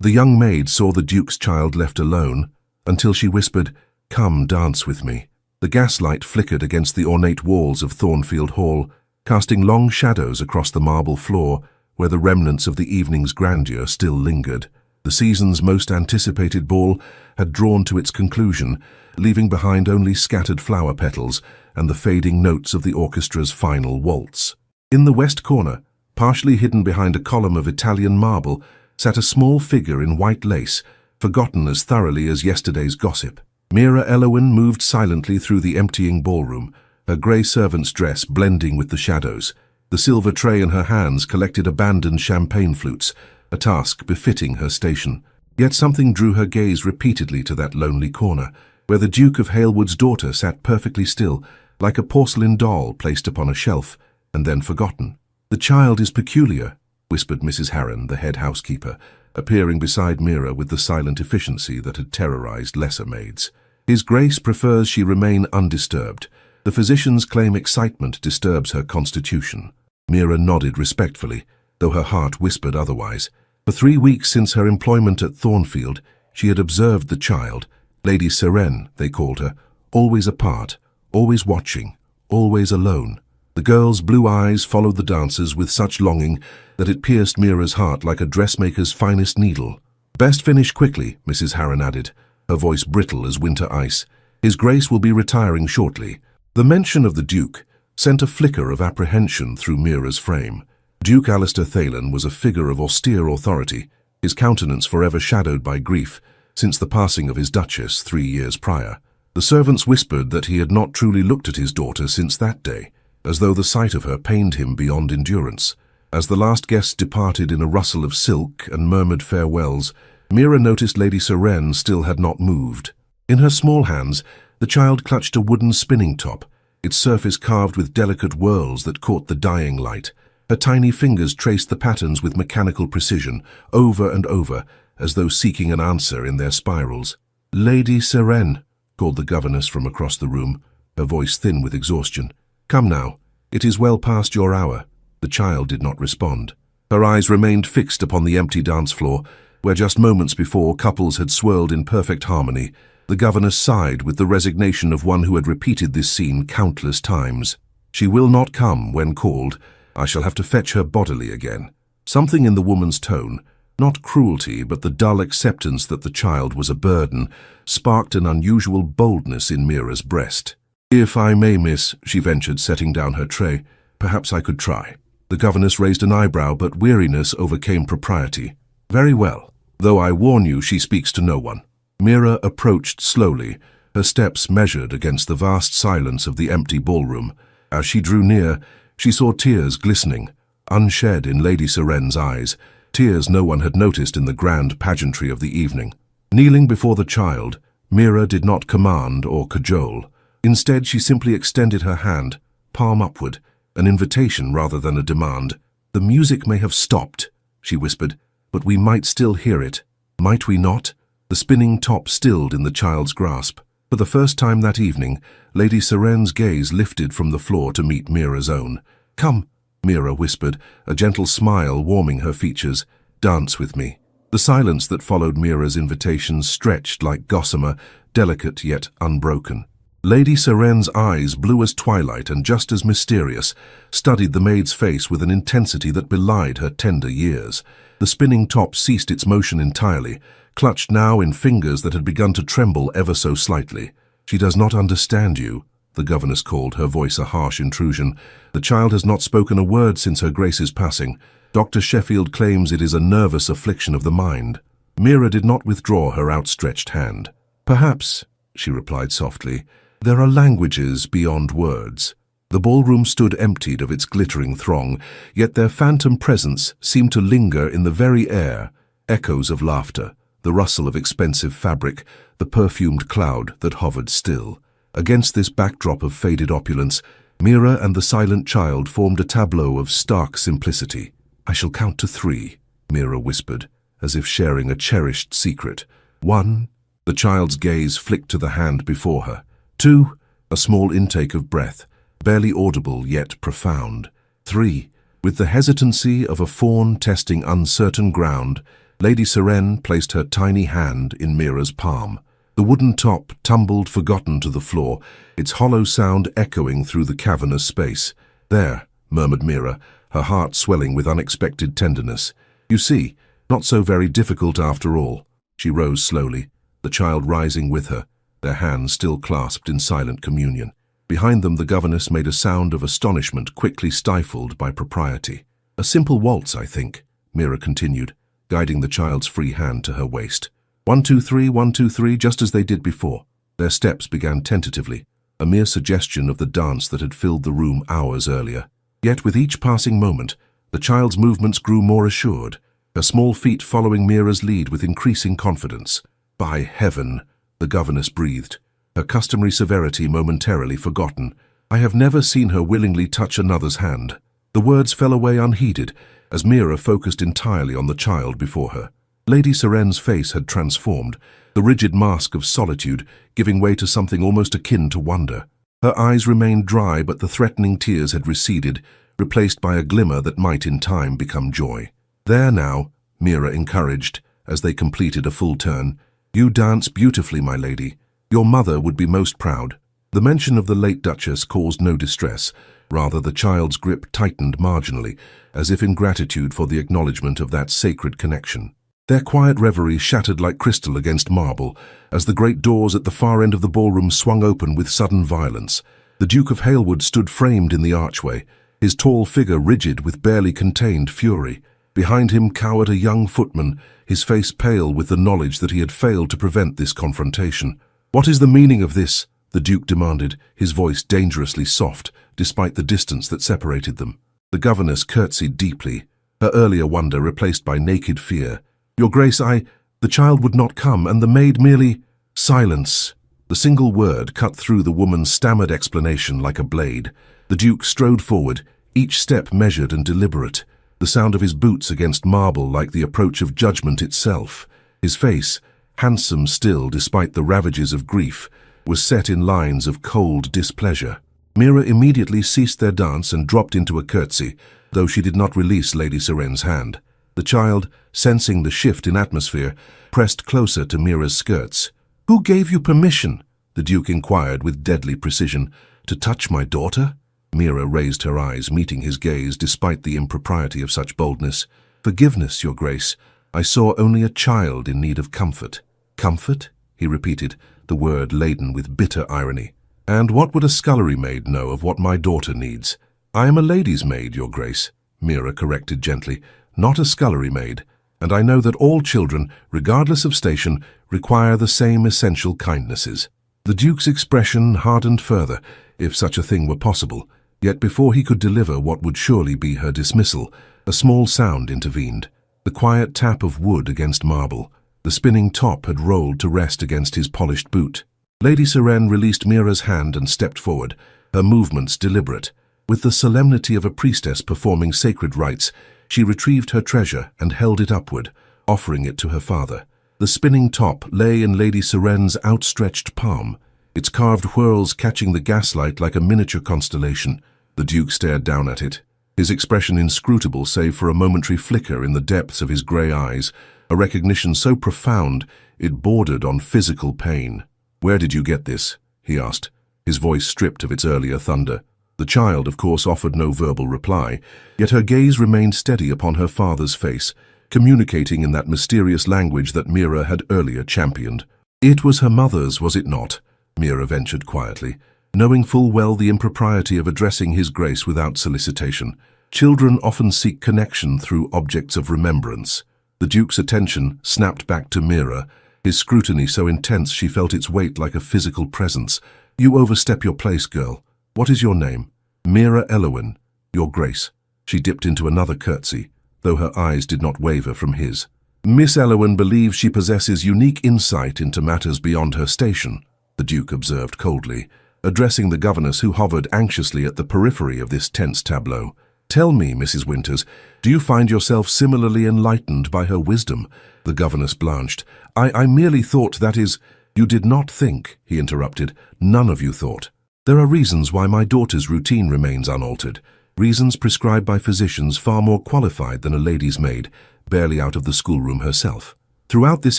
The young maid saw the Duke's child left alone, until she whispered, "Come, dance with me." The gaslight flickered against the ornate walls of Thornfield Hall, casting long shadows across the marble floor, where the remnants of the evening's grandeur still lingered. The season's most anticipated ball had drawn to its conclusion, leaving behind only scattered flower petals and the fading notes of the orchestra's final waltz. In the west corner, partially hidden behind a column of Italian marble, sat a small figure in white lace, forgotten as thoroughly as yesterday's gossip. Mira Elowin moved silently through the emptying ballroom, her grey servant's dress blending with the shadows. The silver tray in her hands collected abandoned champagne flutes, a task befitting her station. Yet something drew her gaze repeatedly to that lonely corner, where the Duke of Halewood's daughter sat perfectly still, like a porcelain doll placed upon a shelf, and then forgotten. "The child is peculiar," whispered Mrs. Harron, the head housekeeper, appearing beside Mira with the silent efficiency that had terrorized lesser maids. "His Grace prefers she remain undisturbed. The physicians claim excitement disturbs her constitution." Mira nodded respectfully, though her heart whispered otherwise. For 3 weeks since her employment at Thornfield, she had observed the child, Lady Sirene, they called her, always apart, always watching, always alone. The girl's blue eyes followed the dancers with such longing that it pierced Mira's heart like a dressmaker's finest needle. "Best finish quickly," Mrs. Harron added, her voice brittle as winter ice. "His Grace will be retiring shortly." The mention of the Duke sent a flicker of apprehension through Mira's frame. Duke Alistair Thalen was a figure of austere authority, his countenance forever shadowed by grief, since the passing of his Duchess 3 years prior. The servants whispered that he had not truly looked at his daughter since that day, as though the sight of her pained him beyond endurance. As the last guests departed in a rustle of silk and murmured farewells, Mira noticed Lady Sirene still had not moved. In her small hands, the child clutched a wooden spinning top, its surface carved with delicate whorls that caught the dying light. Her tiny fingers traced the patterns with mechanical precision, over and over, as though seeking an answer in their spirals. "Lady Sirene," called the governess from across the room, her voice thin with exhaustion. "Come now. It is well past your hour." The child did not respond. Her eyes remained fixed upon the empty dance floor, where just moments before couples had swirled in perfect harmony. The governess sighed with the resignation of one who had repeated this scene countless times. "She will not come when called. I shall have to fetch her bodily again." Something in the woman's tone, not cruelty but the dull acceptance that the child was a burden, sparked an unusual boldness in Mira's breast. "If I may, miss," she ventured, setting down her tray, "perhaps I could try." The governess raised an eyebrow, but weariness overcame propriety. "Very well, though I warn you she speaks to no one." Mira approached slowly, her steps measured against the vast silence of the empty ballroom. As she drew near, she saw tears glistening, unshed in Lady Sirene's eyes, tears no one had noticed in the grand pageantry of the evening. Kneeling before the child, Mira did not command or cajole. Instead, she simply extended her hand, palm upward, an invitation rather than a demand. "The music may have stopped," she whispered, "but we might still hear it. Might we not?" The spinning top stilled in the child's grasp. For the first time that evening, Lady Sirene's gaze lifted from the floor to meet Mira's own. "Come," Mira whispered, a gentle smile warming her features. "Dance with me." The silence that followed Mira's invitation stretched like gossamer, delicate yet unbroken. Lady Sirene's eyes, blue as twilight and just as mysterious, studied the maid's face with an intensity that belied her tender years. The spinning top ceased its motion entirely, clutched now in fingers that had begun to tremble ever so slightly. "She does not understand you," the governess called, her voice a harsh intrusion. "The child has not spoken a word since her Grace's passing. Dr. Sheffield claims it is a nervous affliction of the mind." Mira did not withdraw her outstretched hand. "Perhaps," she replied softly, "there are languages beyond words." The ballroom stood emptied of its glittering throng, yet their phantom presence seemed to linger in the very air, echoes of laughter, the rustle of expensive fabric, the perfumed cloud that hovered still. Against this backdrop of faded opulence, Mira and the silent child formed a tableau of stark simplicity. "I shall count to 3, Mira whispered, as if sharing a cherished secret. 1, the child's gaze flicked to the hand before her. 2, a small intake of breath, barely audible yet profound. 3, with the hesitancy of a fawn testing uncertain ground, Lady Seren placed her tiny hand in Mira's palm. The wooden top tumbled forgotten to the floor, its hollow sound echoing through the cavernous space. "There," murmured Mira, her heart swelling with unexpected tenderness. "You see, not so very difficult after all." She rose slowly, the child rising with her, their hands still clasped in silent communion. Behind them the governess made a sound of astonishment quickly stifled by propriety. "A simple waltz, I think," Mira continued, guiding the child's free hand to her waist. 1, 2, 3, 1, 2, 3, just as they did before. Their steps began tentatively, a mere suggestion of the dance that had filled the room hours earlier. Yet with each passing moment, the child's movements grew more assured, her small feet following Mira's lead with increasing confidence. "By heaven," the governess breathed, her customary severity momentarily forgotten. "I have never seen her willingly touch another's hand." The words fell away unheeded, as Mira focused entirely on the child before her. Lady Seren's face had transformed, the rigid mask of solitude giving way to something almost akin to wonder. Her eyes remained dry, but the threatening tears had receded, replaced by a glimmer that might in time become joy. "There now," Mira encouraged, as they completed a full turn. "You dance beautifully, my lady. Your mother would be most proud." The mention of the late Duchess caused no distress. Rather, the child's grip tightened marginally, as if in gratitude for the acknowledgement of that sacred connection. Their quiet reverie shattered like crystal against marble, as the great doors at the far end of the ballroom swung open with sudden violence. The Duke of Halewood stood framed in the archway, his tall figure rigid with barely contained fury. Behind him cowered a young footman, his face pale with the knowledge that he had failed to prevent this confrontation. "What is the meaning of this?" the Duke demanded, his voice dangerously soft, despite the distance that separated them. The governess curtsied deeply, her earlier wonder replaced by naked fear. "Your Grace, the child would not come, and the maid merely—" "Silence!" The single word cut through the woman's stammered explanation like a blade. The Duke strode forward, each step measured and deliberate, the sound of his boots against marble like the approach of judgment itself. His face, handsome still despite the ravages of grief, was set in lines of cold displeasure. Mira immediately ceased their dance and dropped into a curtsy, though she did not release Lady Seren's hand. The child, sensing the shift in atmosphere, pressed closer to Mira's skirts. "Who gave you permission?" the Duke inquired with deadly precision. "To touch my daughter?" Mira raised her eyes, meeting his gaze despite the impropriety of such boldness. "Forgiveness, Your Grace. I saw only a child in need of comfort." "Comfort?" he repeated, the word laden with bitter irony. "And what would a scullery maid know of what my daughter needs?" "I am a lady's maid, Your Grace," Mira corrected gently, "not a scullery maid, and I know that all children, regardless of station, require the same essential kindnesses." The Duke's expression hardened further, if such a thing were possible, yet before he could deliver what would surely be her dismissal, a small sound intervened, the quiet tap of wood against marble. The spinning top had rolled to rest against his polished boot. Lady Seren released Mira's hand and stepped forward, her movements deliberate. With the solemnity of a priestess performing sacred rites, she retrieved her treasure and held it upward, offering it to her father. The spinning top lay in Lady Seren's outstretched palm, its carved whorls catching the gaslight like a miniature constellation. The Duke stared down at it, his expression inscrutable save for a momentary flicker in the depths of his grey eyes, a recognition so profound it bordered on physical pain. "Where did you get this?" he asked, his voice stripped of its earlier thunder. The child, of course, offered no verbal reply, yet her gaze remained steady upon her father's face, communicating in that mysterious language that Mira had earlier championed. "It was her mother's, was it not?" Mira ventured quietly, knowing full well the impropriety of addressing his Grace without solicitation. Children often seek connection through objects of remembrance. The Duke's attention snapped back to Mira, his scrutiny so intense she felt its weight like a physical presence. "You overstep your place, girl. What is your name?" "Mira Elowin, Your Grace." She dipped into another curtsy, though her eyes did not waver from his. "Miss Elowin believes she possesses unique insight into matters beyond her station," the Duke observed coldly, addressing the governess who hovered anxiously at the periphery of this tense tableau. "Tell me, Mrs. Winters, do you find yourself similarly enlightened by her wisdom?" The governess blanched. I merely thought, that is—" "You did not think," he interrupted. "None of you thought. There are reasons why my daughter's routine remains unaltered, reasons prescribed by physicians far more qualified than a lady's maid. barely out of the schoolroom herself. Throughout this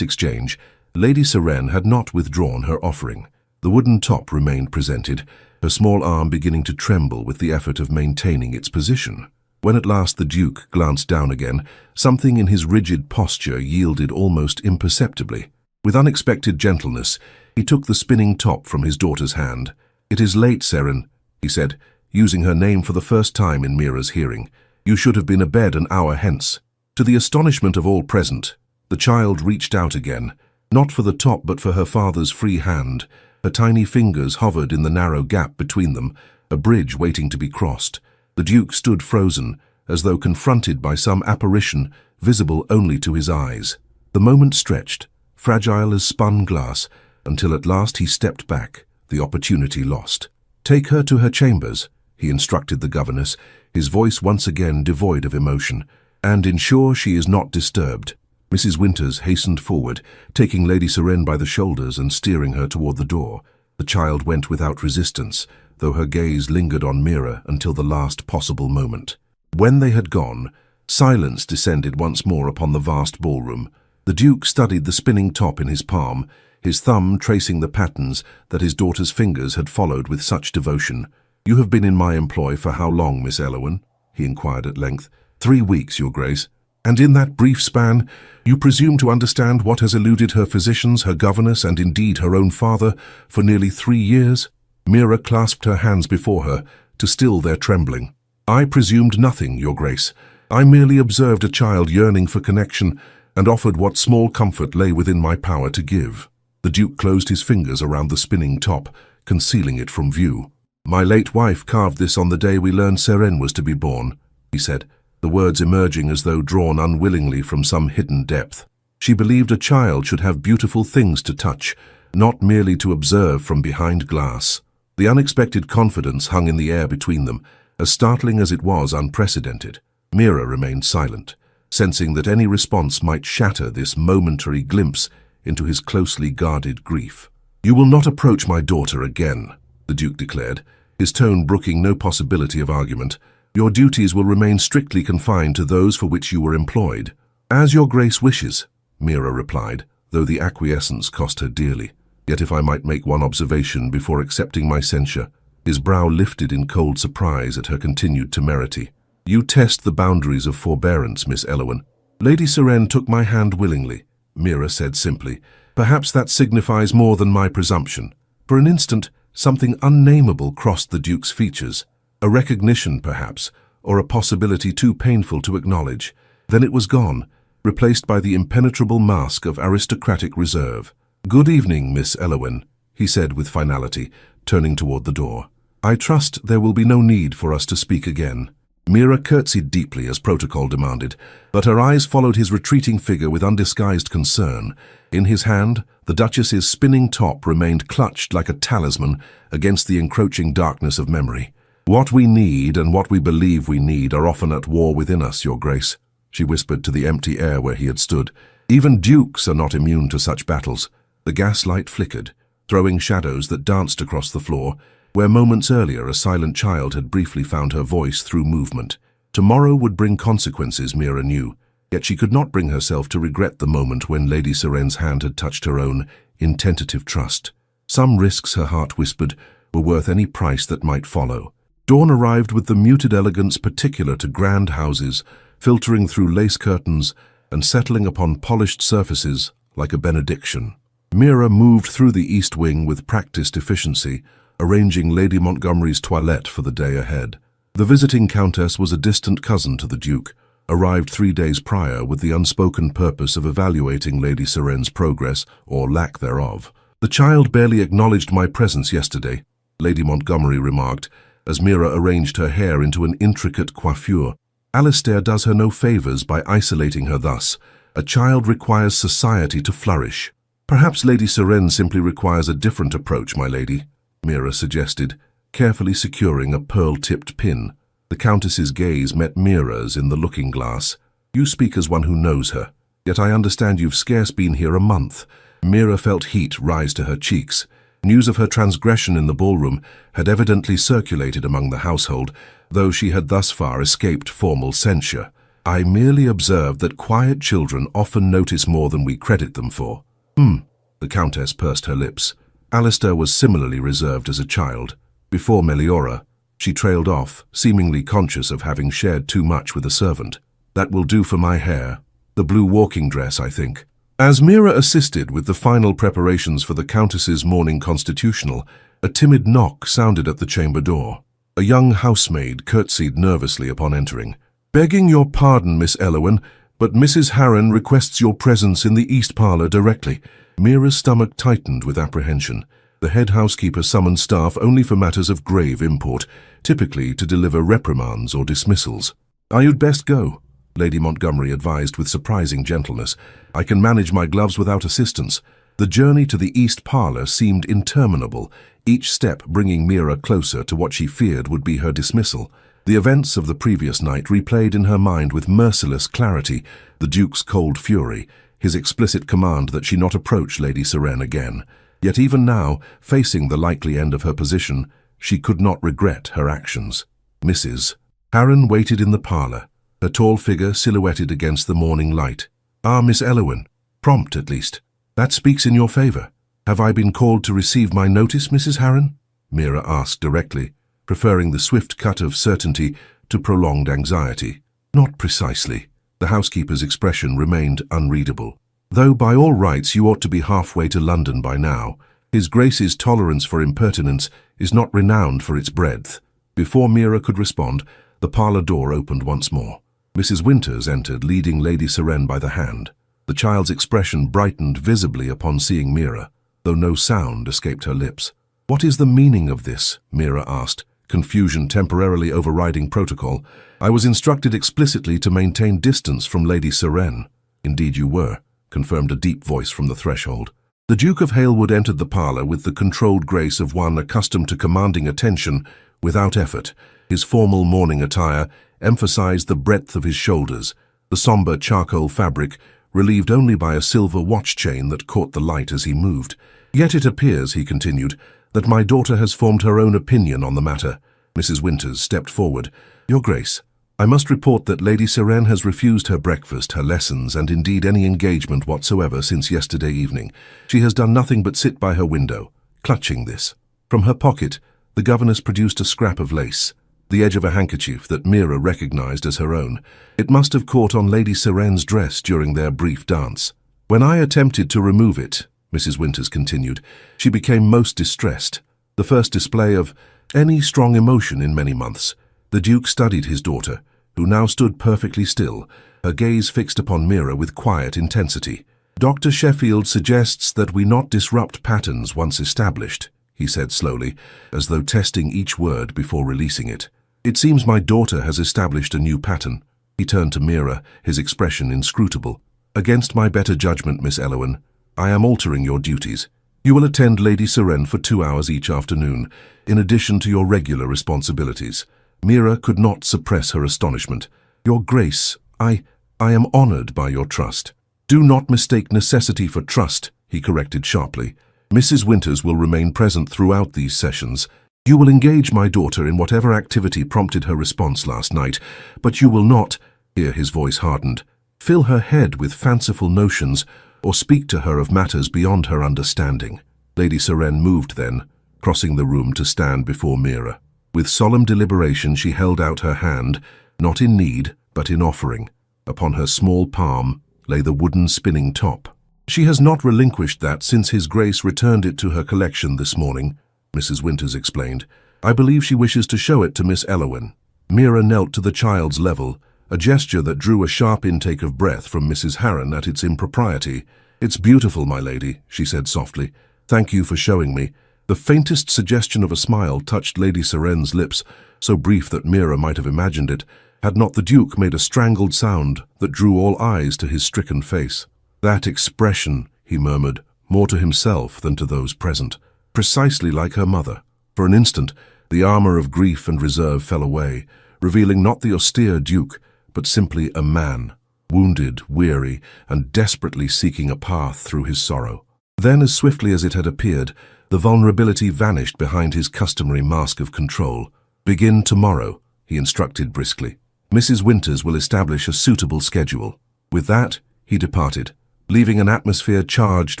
exchange, Lady Seren had not withdrawn her offering. The wooden top remained presented, her small arm beginning to tremble with the effort of maintaining its position. When at last the Duke glanced down again, something in his rigid posture yielded almost imperceptibly. With unexpected gentleness, he took the spinning top from his daughter's hand. "It is late, Seren," he said, using her name for the first time in Mira's hearing. "You should have been abed an hour hence." To the astonishment of all present, the child reached out again, not for the top but for her father's free hand. Her tiny fingers hovered in the narrow gap between them, a bridge waiting to be crossed. The Duke stood frozen, as though confronted by some apparition visible only to his eyes. The moment stretched, fragile as spun glass, until at last he stepped back, the opportunity lost. "Take her to her chambers," he instructed the governess, his voice once again devoid of emotion, "and ensure she is not disturbed." Mrs. Winters hastened forward, taking Lady Seren by the shoulders and steering her toward the door. The child went without resistance, though her gaze lingered on Mira until the last possible moment. When they had gone, silence descended once more upon the vast ballroom. The Duke studied the spinning top in his palm, his thumb tracing the patterns that his daughter's fingers had followed with such devotion. "You have been in my employ for how long, Miss Elowen?" he inquired at length. "3 weeks, Your Grace. And in that brief span, you presume to understand what has eluded her physicians, her governess, and indeed her own father for nearly 3 years?" Mira clasped her hands before her to still their trembling. "I presumed nothing, Your Grace. I merely observed a child yearning for connection and offered what small comfort lay within my power to give." The Duke closed his fingers around the spinning top, concealing it from view. "My late wife carved this on the day we learned Seren was to be born," he said, the words emerging as though drawn unwillingly from some hidden depth. "She believed a child should have beautiful things to touch, not merely to observe from behind glass." The unexpected confidence hung in the air between them, as startling as it was unprecedented. Mira remained silent, sensing that any response might shatter this momentary glimpse into his closely guarded grief. "You will not approach my daughter again," the Duke declared, his tone brooking no possibility of argument. "Your duties will remain strictly confined to those for which you were employed." "As your Grace wishes," Mira replied, though the acquiescence cost her dearly. "Yet if I might make one observation before accepting my censure," his brow lifted in cold surprise at her continued temerity. "You test the boundaries of forbearance, Miss Elowen." "Lady Seren took my hand willingly," Mira said simply. "Perhaps that signifies more than my presumption." For an instant, something unnameable crossed the Duke's features. A recognition, perhaps, or a possibility too painful to acknowledge. Then it was gone, replaced by the impenetrable mask of aristocratic reserve. "Good evening, Miss Elowen," he said with finality, turning toward the door. "I trust there will be no need for us to speak again." Mira curtsied deeply as protocol demanded, but her eyes followed his retreating figure with undisguised concern. In his hand, the Duchess's spinning top remained clutched like a talisman against the encroaching darkness of memory. "What we need and what we believe we need are often at war within us, Your Grace," she whispered to the empty air where he had stood. "Even dukes are not immune to such battles." The gaslight flickered, throwing shadows that danced across the floor, where moments earlier a silent child had briefly found her voice through movement. Tomorrow would bring consequences, Mira knew, yet she could not bring herself to regret the moment when Lady Seren's hand had touched her own in tentative trust. Some risks, her heart whispered, were worth any price that might follow. Dawn arrived with the muted elegance particular to grand houses, filtering through lace curtains and settling upon polished surfaces like a benediction. Mira moved through the East Wing with practiced efficiency, arranging Lady Montgomery's toilette for the day ahead. The visiting Countess was a distant cousin to the Duke, arrived 3 days prior with the unspoken purpose of evaluating Lady Seren's progress, or lack thereof. "The child barely acknowledged my presence yesterday," Lady Montgomery remarked, as Mira arranged her hair into an intricate coiffure. "Alistair does her no favours by isolating her thus. A child requires society to flourish." "Perhaps Lady Seren simply requires a different approach, my lady," Mira suggested, carefully securing a pearl-tipped pin. The Countess's gaze met Mira's in the looking-glass. "You speak as one who knows her, yet I understand you've scarce been here a month." Mira felt heat rise to her cheeks. News of her transgression in the ballroom had evidently circulated among the household, though she had thus far escaped formal censure. I merely observed that quiet children often notice more than we credit them for. The Countess pursed her lips. Alistair was similarly reserved as a child. Before Meliora, she trailed off, seemingly conscious of having shared too much with a servant. That will do for my hair. The blue walking dress, I think. As Mira assisted with the final preparations for the Countess's morning constitutional, a timid knock sounded at the chamber door. A young housemaid curtsied nervously upon entering. "Begging your pardon, Miss Elowen, but Mrs. Harren requests your presence in the east parlour directly." Mira's stomach tightened with apprehension. The head housekeeper summoned staff only for matters of grave import, typically to deliver reprimands or dismissals. "You'd best go," Lady Montgomery advised with surprising gentleness. "I can manage my gloves without assistance." The journey to the east parlour seemed interminable, each step bringing Mira closer to what she feared would be her dismissal. The events of the previous night replayed in her mind with merciless clarity: the Duke's cold fury, his explicit command that she not approach Lady Seren again. Yet even now, facing the likely end of her position, she could not regret her actions. Mrs. Harren waited in the parlour, her tall figure silhouetted against the morning light. Miss Elowen. Prompt, at least. That speaks in your favour. Have I been called to receive my notice, Mrs. Harren? Mira asked directly, preferring the swift cut of certainty to prolonged anxiety. Not precisely. The housekeeper's expression remained unreadable. Though by all rights you ought to be halfway to London by now, His Grace's tolerance for impertinence is not renowned for its breadth. Before Mira could respond, the parlour door opened once more. Mrs. Winters entered, leading Lady Seren by the hand. The child's expression brightened visibly upon seeing Mira, though no sound escaped her lips. "What is the meaning of this?" Mira asked, confusion temporarily overriding protocol. "I was instructed explicitly to maintain distance from Lady Seren." "Indeed you were," confirmed a deep voice from the threshold. The Duke of Halewood entered the parlour with the controlled grace of one accustomed to commanding attention without effort. His formal morning attire emphasized the breadth of his shoulders, the sombre charcoal fabric relieved only by a silver watch chain that caught the light as he moved. "Yet it appears," he continued, "that my daughter has formed her own opinion on the matter." Mrs. Winters stepped forward. "Your Grace, I must report that Lady Seren has refused her breakfast, her lessons, and indeed any engagement whatsoever since yesterday evening. She has done nothing but sit by her window, clutching this." From her pocket, the governess produced a scrap of lace, the edge of a handkerchief that Mira recognized as her own. It must have caught on Lady Seren's dress during their brief dance. "When I attempted to remove it," Mrs. Winters continued, "she became most distressed, the first display of any strong emotion in many months." The Duke studied his daughter, who now stood perfectly still, her gaze fixed upon Mira with quiet intensity. "Dr. Sheffield suggests that we not disrupt patterns once established," he said slowly, as though testing each word before releasing it. "It seems my daughter has established a new pattern." He turned to Mira, his expression inscrutable. "Against my better judgment, Miss Elowen, I am altering your duties. You will attend Lady Seren for 2 hours each afternoon, in addition to your regular responsibilities." Mira could not suppress her astonishment. "Your Grace, I am honored by your trust." "Do not mistake necessity for trust," he corrected sharply. "Mrs. Winters will remain present throughout these sessions. You will engage my daughter in whatever activity prompted her response last night, but you will not," here his voice hardened, "fill her head with fanciful notions or speak to her of matters beyond her understanding." Lady Seren moved then, crossing the room to stand before Mira. With solemn deliberation she held out her hand, not in need, but in offering. Upon her small palm lay the wooden spinning top. "She has not relinquished that since His Grace returned it to her collection this morning," Mrs. Winters explained. "I believe she wishes to show it to Miss Elowen." Mira knelt to the child's level, a gesture that drew a sharp intake of breath from Mrs. Harren at its impropriety. "It's beautiful, my lady," she said softly. "Thank you for showing me." The faintest suggestion of a smile touched Lady Seren's lips, so brief that Mira might have imagined it, had not the Duke made a strangled sound that drew all eyes to his stricken face. "That expression," he murmured, more to himself than to those present, "precisely like her mother." For an instant, the armour of grief and reserve fell away, revealing not the austere Duke, but simply a man, wounded, weary, and desperately seeking a path through his sorrow. Then, as swiftly as it had appeared, the vulnerability vanished behind his customary mask of control. "Begin tomorrow," he instructed briskly. Mrs. Winters will establish a suitable schedule." With that, he departed, leaving an atmosphere charged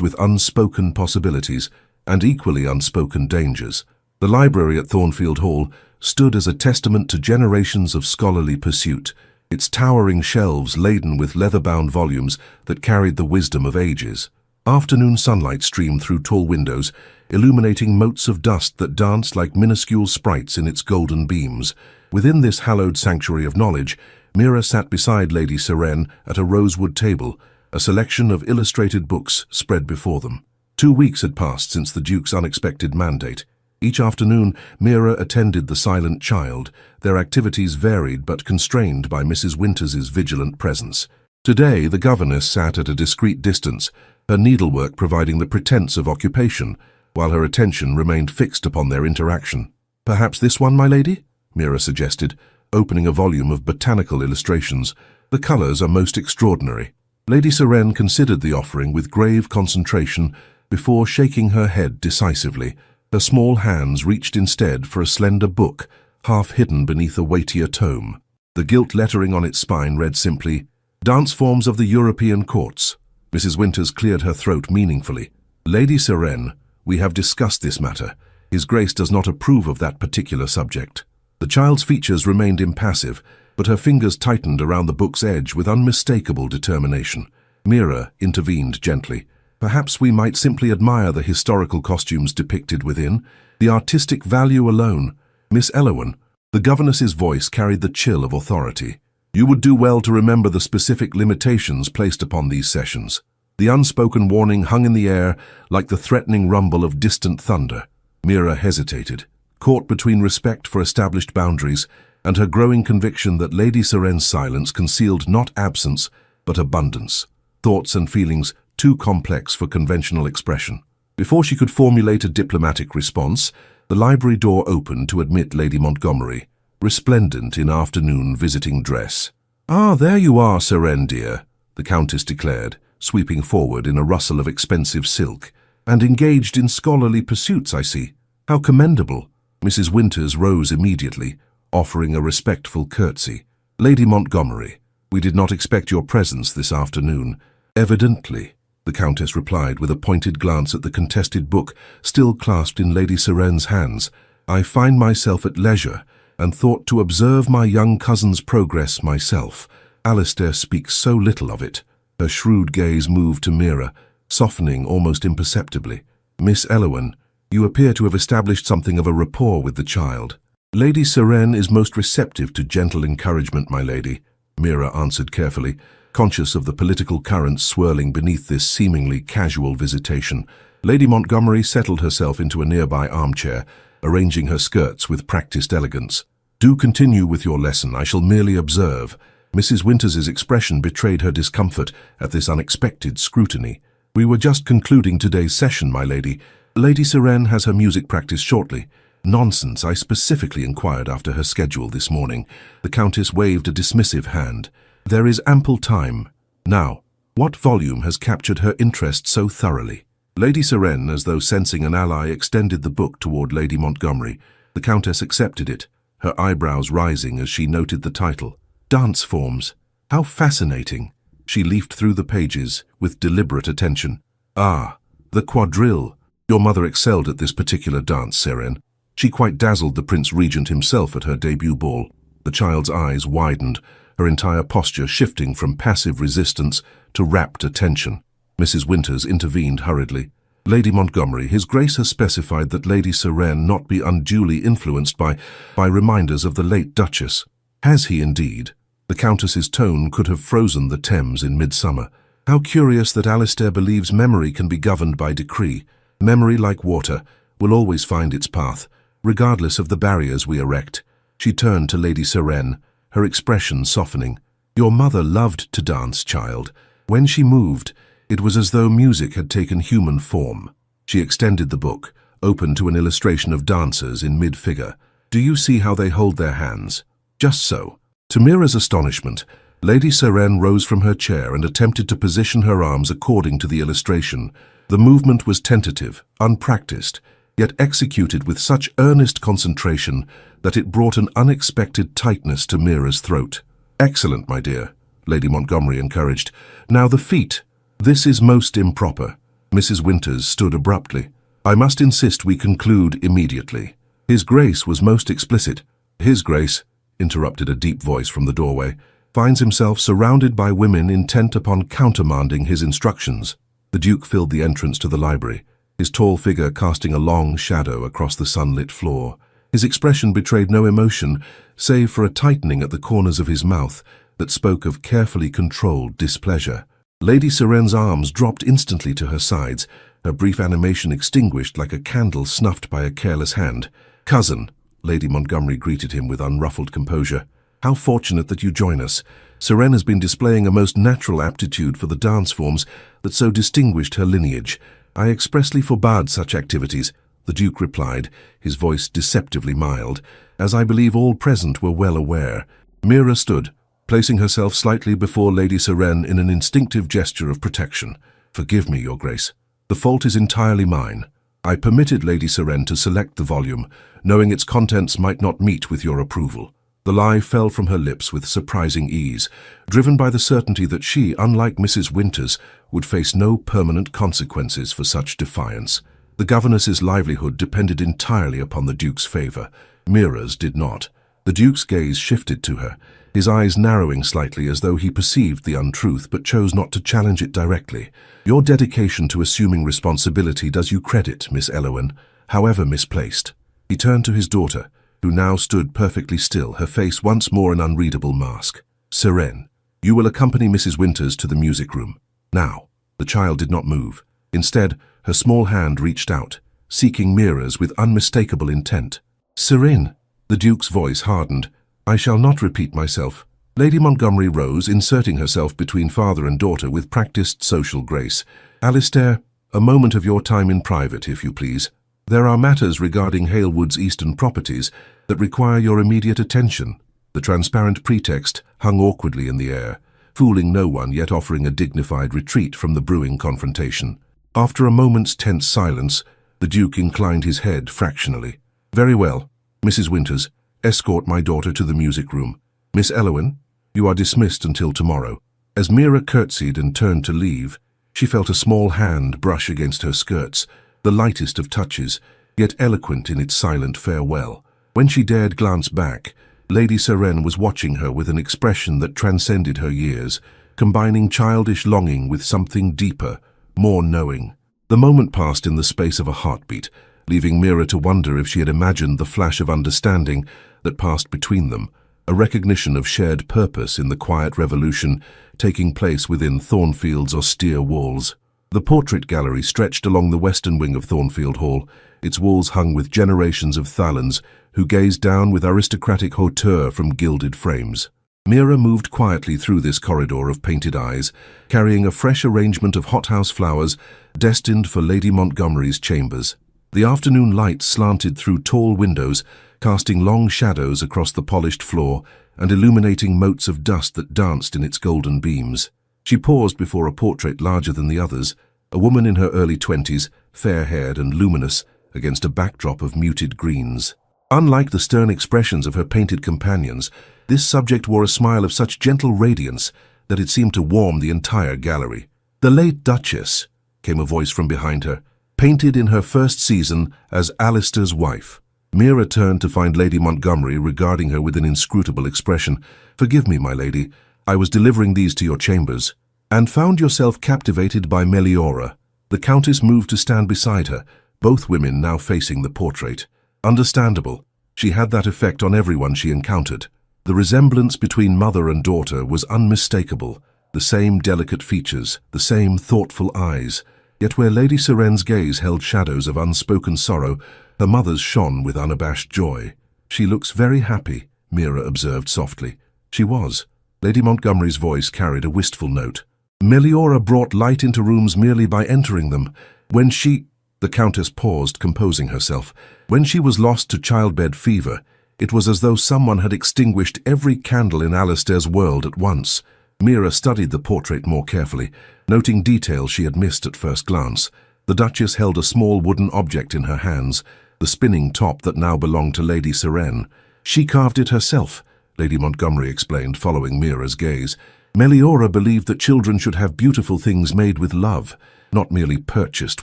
with unspoken possibilities and equally unspoken dangers. The library at Thornfield Hall stood as a testament to generations of scholarly pursuit, its towering shelves laden with leather-bound volumes that carried the wisdom of ages. Afternoon sunlight streamed through tall windows, illuminating motes of dust that danced like minuscule sprites in its golden beams. Within this hallowed sanctuary of knowledge, Mira sat beside Lady Seren at a rosewood table, a selection of illustrated books spread before them. 2 weeks had passed since the Duke's unexpected mandate. Each afternoon, Mira attended the silent child, their activities varied but constrained by Mrs. Winters's vigilant presence. Today, the governess sat at a discreet distance, her needlework providing the pretense of occupation, while her attention remained fixed upon their interaction. "Perhaps this one, my lady?" Mira suggested, opening a volume of botanical illustrations. "The colors are most extraordinary." Lady Seren considered the offering with grave concentration before shaking her head decisively. Her small hands reached instead for a slender book, half hidden beneath a weightier tome. The gilt lettering on its spine read simply, "Dance Forms of the European Courts." Mrs. Winters cleared her throat meaningfully. "Lady Seren, we have discussed this matter. His Grace does not approve of that particular subject." The child's features remained impassive, but her fingers tightened around the book's edge with unmistakable determination. Mira intervened gently. "Perhaps we might simply admire the historical costumes depicted within, the artistic value alone." "Miss Elowen," the governess's voice carried the chill of authority. "You would do well to remember the specific limitations placed upon these sessions." The unspoken warning hung in the air like the threatening rumble of distant thunder. Mira hesitated, caught between respect for established boundaries and her growing conviction that Lady Seren's silence concealed not absence, but abundance, thoughts and feelings too complex for conventional expression. Before she could formulate a diplomatic response, the library door opened to admit Lady Montgomery, resplendent in afternoon visiting dress. "Ah, there you are, Seren, dear," the Countess declared, sweeping forward in a rustle of expensive silk. "And engaged in scholarly pursuits, I see. How commendable." Mrs. Winters rose immediately, offering a respectful curtsy. "Lady Montgomery, we did not expect your presence this afternoon." "Evidently," the Countess replied with a pointed glance at the contested book still clasped in Lady Seren's hands. "I find myself at leisure and thought to observe my young cousin's progress myself. Alistair speaks so little of it." Her shrewd gaze moved to Mira, softening almost imperceptibly. "Miss Elowen, you appear to have established something of a rapport with the child." "Lady Seren is most receptive to gentle encouragement, my lady," Mira answered carefully, conscious of the political currents swirling beneath this seemingly casual visitation. Lady Montgomery settled herself into a nearby armchair, arranging her skirts with practiced elegance. "Do continue with your lesson, I shall merely observe." Mrs. Winters's expression betrayed her discomfort at this unexpected scrutiny. "We were just concluding today's session, my lady. Lady Seren has her music practice shortly." "Nonsense, I specifically inquired after her schedule this morning." The Countess waved a dismissive hand. "There is ample time. Now, what volume has captured her interest so thoroughly?" Lady Seren, as though sensing an ally, extended the book toward Lady Montgomery. The Countess accepted it, her eyebrows rising as she noted the title. "Dance Forms. How fascinating." She leafed through the pages with deliberate attention. "Ah, the quadrille. Your mother excelled at this particular dance, Seren. She quite dazzled the Prince Regent himself at her debut ball." The child's eyes widened, her entire posture shifting from passive resistance to rapt attention. Mrs. Winters intervened hurriedly. "Lady Montgomery, His Grace has specified that Lady Seren not be unduly influenced by reminders of the late Duchess." "Has he indeed?" The Countess's tone could have frozen the Thames in midsummer. "How curious that Alistair believes memory can be governed by decree. Memory, like water, will always find its path, regardless of the barriers we erect." She turned to Lady Seren, her expression softening. "Your mother loved to dance, child. When she moved, it was as though music had taken human form." She extended the book, open to an illustration of dancers in mid-figure. "Do you see how they hold their hands? Just so." To Mira's astonishment, Lady Seren rose from her chair and attempted to position her arms according to the illustration. The movement was tentative, unpracticed, yet executed with such earnest concentration that it brought an unexpected tightness to Mira's throat. Excellent, my dear, Lady Montgomery encouraged. Now the feet. This is most improper. Mrs. Winters stood abruptly. I must insist we conclude immediately. His Grace was most explicit. His Grace, interrupted a deep voice from the doorway, finds himself surrounded by women intent upon countermanding his instructions. The Duke filled the entrance to the library, his tall figure casting a long shadow across the sunlit floor. His expression betrayed no emotion, save for a tightening at the corners of his mouth that spoke of carefully controlled displeasure. Lady Serenne's arms dropped instantly to her sides, her brief animation extinguished like a candle snuffed by a careless hand. Cousin, Lady Montgomery greeted him with unruffled composure. How fortunate that you join us. Serenne has been displaying a most natural aptitude for the dance forms that so distinguished her lineage. I expressly forbade such activities, the Duke replied, his voice deceptively mild, as I believe all present were well aware. Mira stood, placing herself slightly before Lady Serenne in an instinctive gesture of protection. Forgive me, Your Grace. The fault is entirely mine. I permitted Lady Serenne to select the volume, knowing its contents might not meet with your approval. The lie fell from her lips with surprising ease, driven by the certainty that she, unlike Mrs. Winters, would face no permanent consequences for such defiance. The governess's livelihood depended entirely upon the Duke's favor. Mira's did not. The Duke's gaze shifted to her, his eyes narrowing slightly as though he perceived the untruth but chose not to challenge it directly. Your dedication to assuming responsibility does you credit, Miss Elowen, however misplaced. He turned to his daughter, who now stood perfectly still, her face once more an unreadable mask. Serene, you will accompany Mrs. Winters to the music room. Now. The child did not move. Instead, her small hand reached out, seeking Mira's with unmistakable intent. Serene, the Duke's voice hardened. I shall not repeat myself. Lady Montgomery rose, inserting herself between father and daughter with practiced social grace. Alistair, a moment of your time in private, if you please. There are matters regarding Halewood's eastern properties that require your immediate attention. The transparent pretext hung awkwardly in the air, fooling no one yet offering a dignified retreat from the brewing confrontation. After a moment's tense silence, the Duke inclined his head fractionally. Very well, Mrs. Winters. Escort my daughter to the music room. Miss Elowen, you are dismissed until tomorrow. As Mira curtsied and turned to leave, she felt a small hand brush against her skirts, the lightest of touches, yet eloquent in its silent farewell. When she dared glance back, Lady Serenne was watching her with an expression that transcended her years, combining childish longing with something deeper, more knowing. The moment passed in the space of a heartbeat, leaving Mira to wonder if she had imagined the flash of understanding that passed between them, a recognition of shared purpose in the quiet revolution taking place within Thornfield's austere walls. The portrait gallery stretched along the western wing of Thornfield Hall, its walls hung with generations of Thalans who gazed down with aristocratic hauteur from gilded frames. Mira moved quietly through this corridor of painted eyes, carrying a fresh arrangement of hothouse flowers destined for Lady Montgomery's chambers. The afternoon light slanted through tall windows, casting long shadows across the polished floor and illuminating motes of dust that danced in its golden beams. She paused before a portrait larger than the others, a woman in her early 20s, fair-haired and luminous, against a backdrop of muted greens. Unlike the stern expressions of her painted companions, this subject wore a smile of such gentle radiance that it seemed to warm the entire gallery. "The late Duchess," came a voice from behind her, "painted in her first season as Alistair's wife." Mira turned to find Lady Montgomery regarding her with an inscrutable expression. "Forgive me, my lady, I was delivering these to your chambers." "And found yourself captivated by Meliora." The Countess moved to stand beside her, both women now facing the portrait. Understandable. She had that effect on everyone she encountered. The resemblance between mother and daughter was unmistakable, the same delicate features, the same thoughtful eyes. Yet where Lady Serenne's gaze held shadows of unspoken sorrow, her mother's shone with unabashed joy. "She looks very happy," Mira observed softly. She was. Lady Montgomery's voice carried a wistful note. "Meliora brought light into rooms merely by entering them. When she—" The Countess paused, composing herself. "When she was lost to childbed fever, it was as though someone had extinguished every candle in Alistair's world at once." Mira studied the portrait more carefully, noting details she had missed at first glance. The Duchess held a small wooden object in her hands, the spinning top that now belonged to Lady Serenne. "She carved it herself," Lady Montgomery explained, following Mira's gaze. Meliora believed that children should have beautiful things made with love, not merely purchased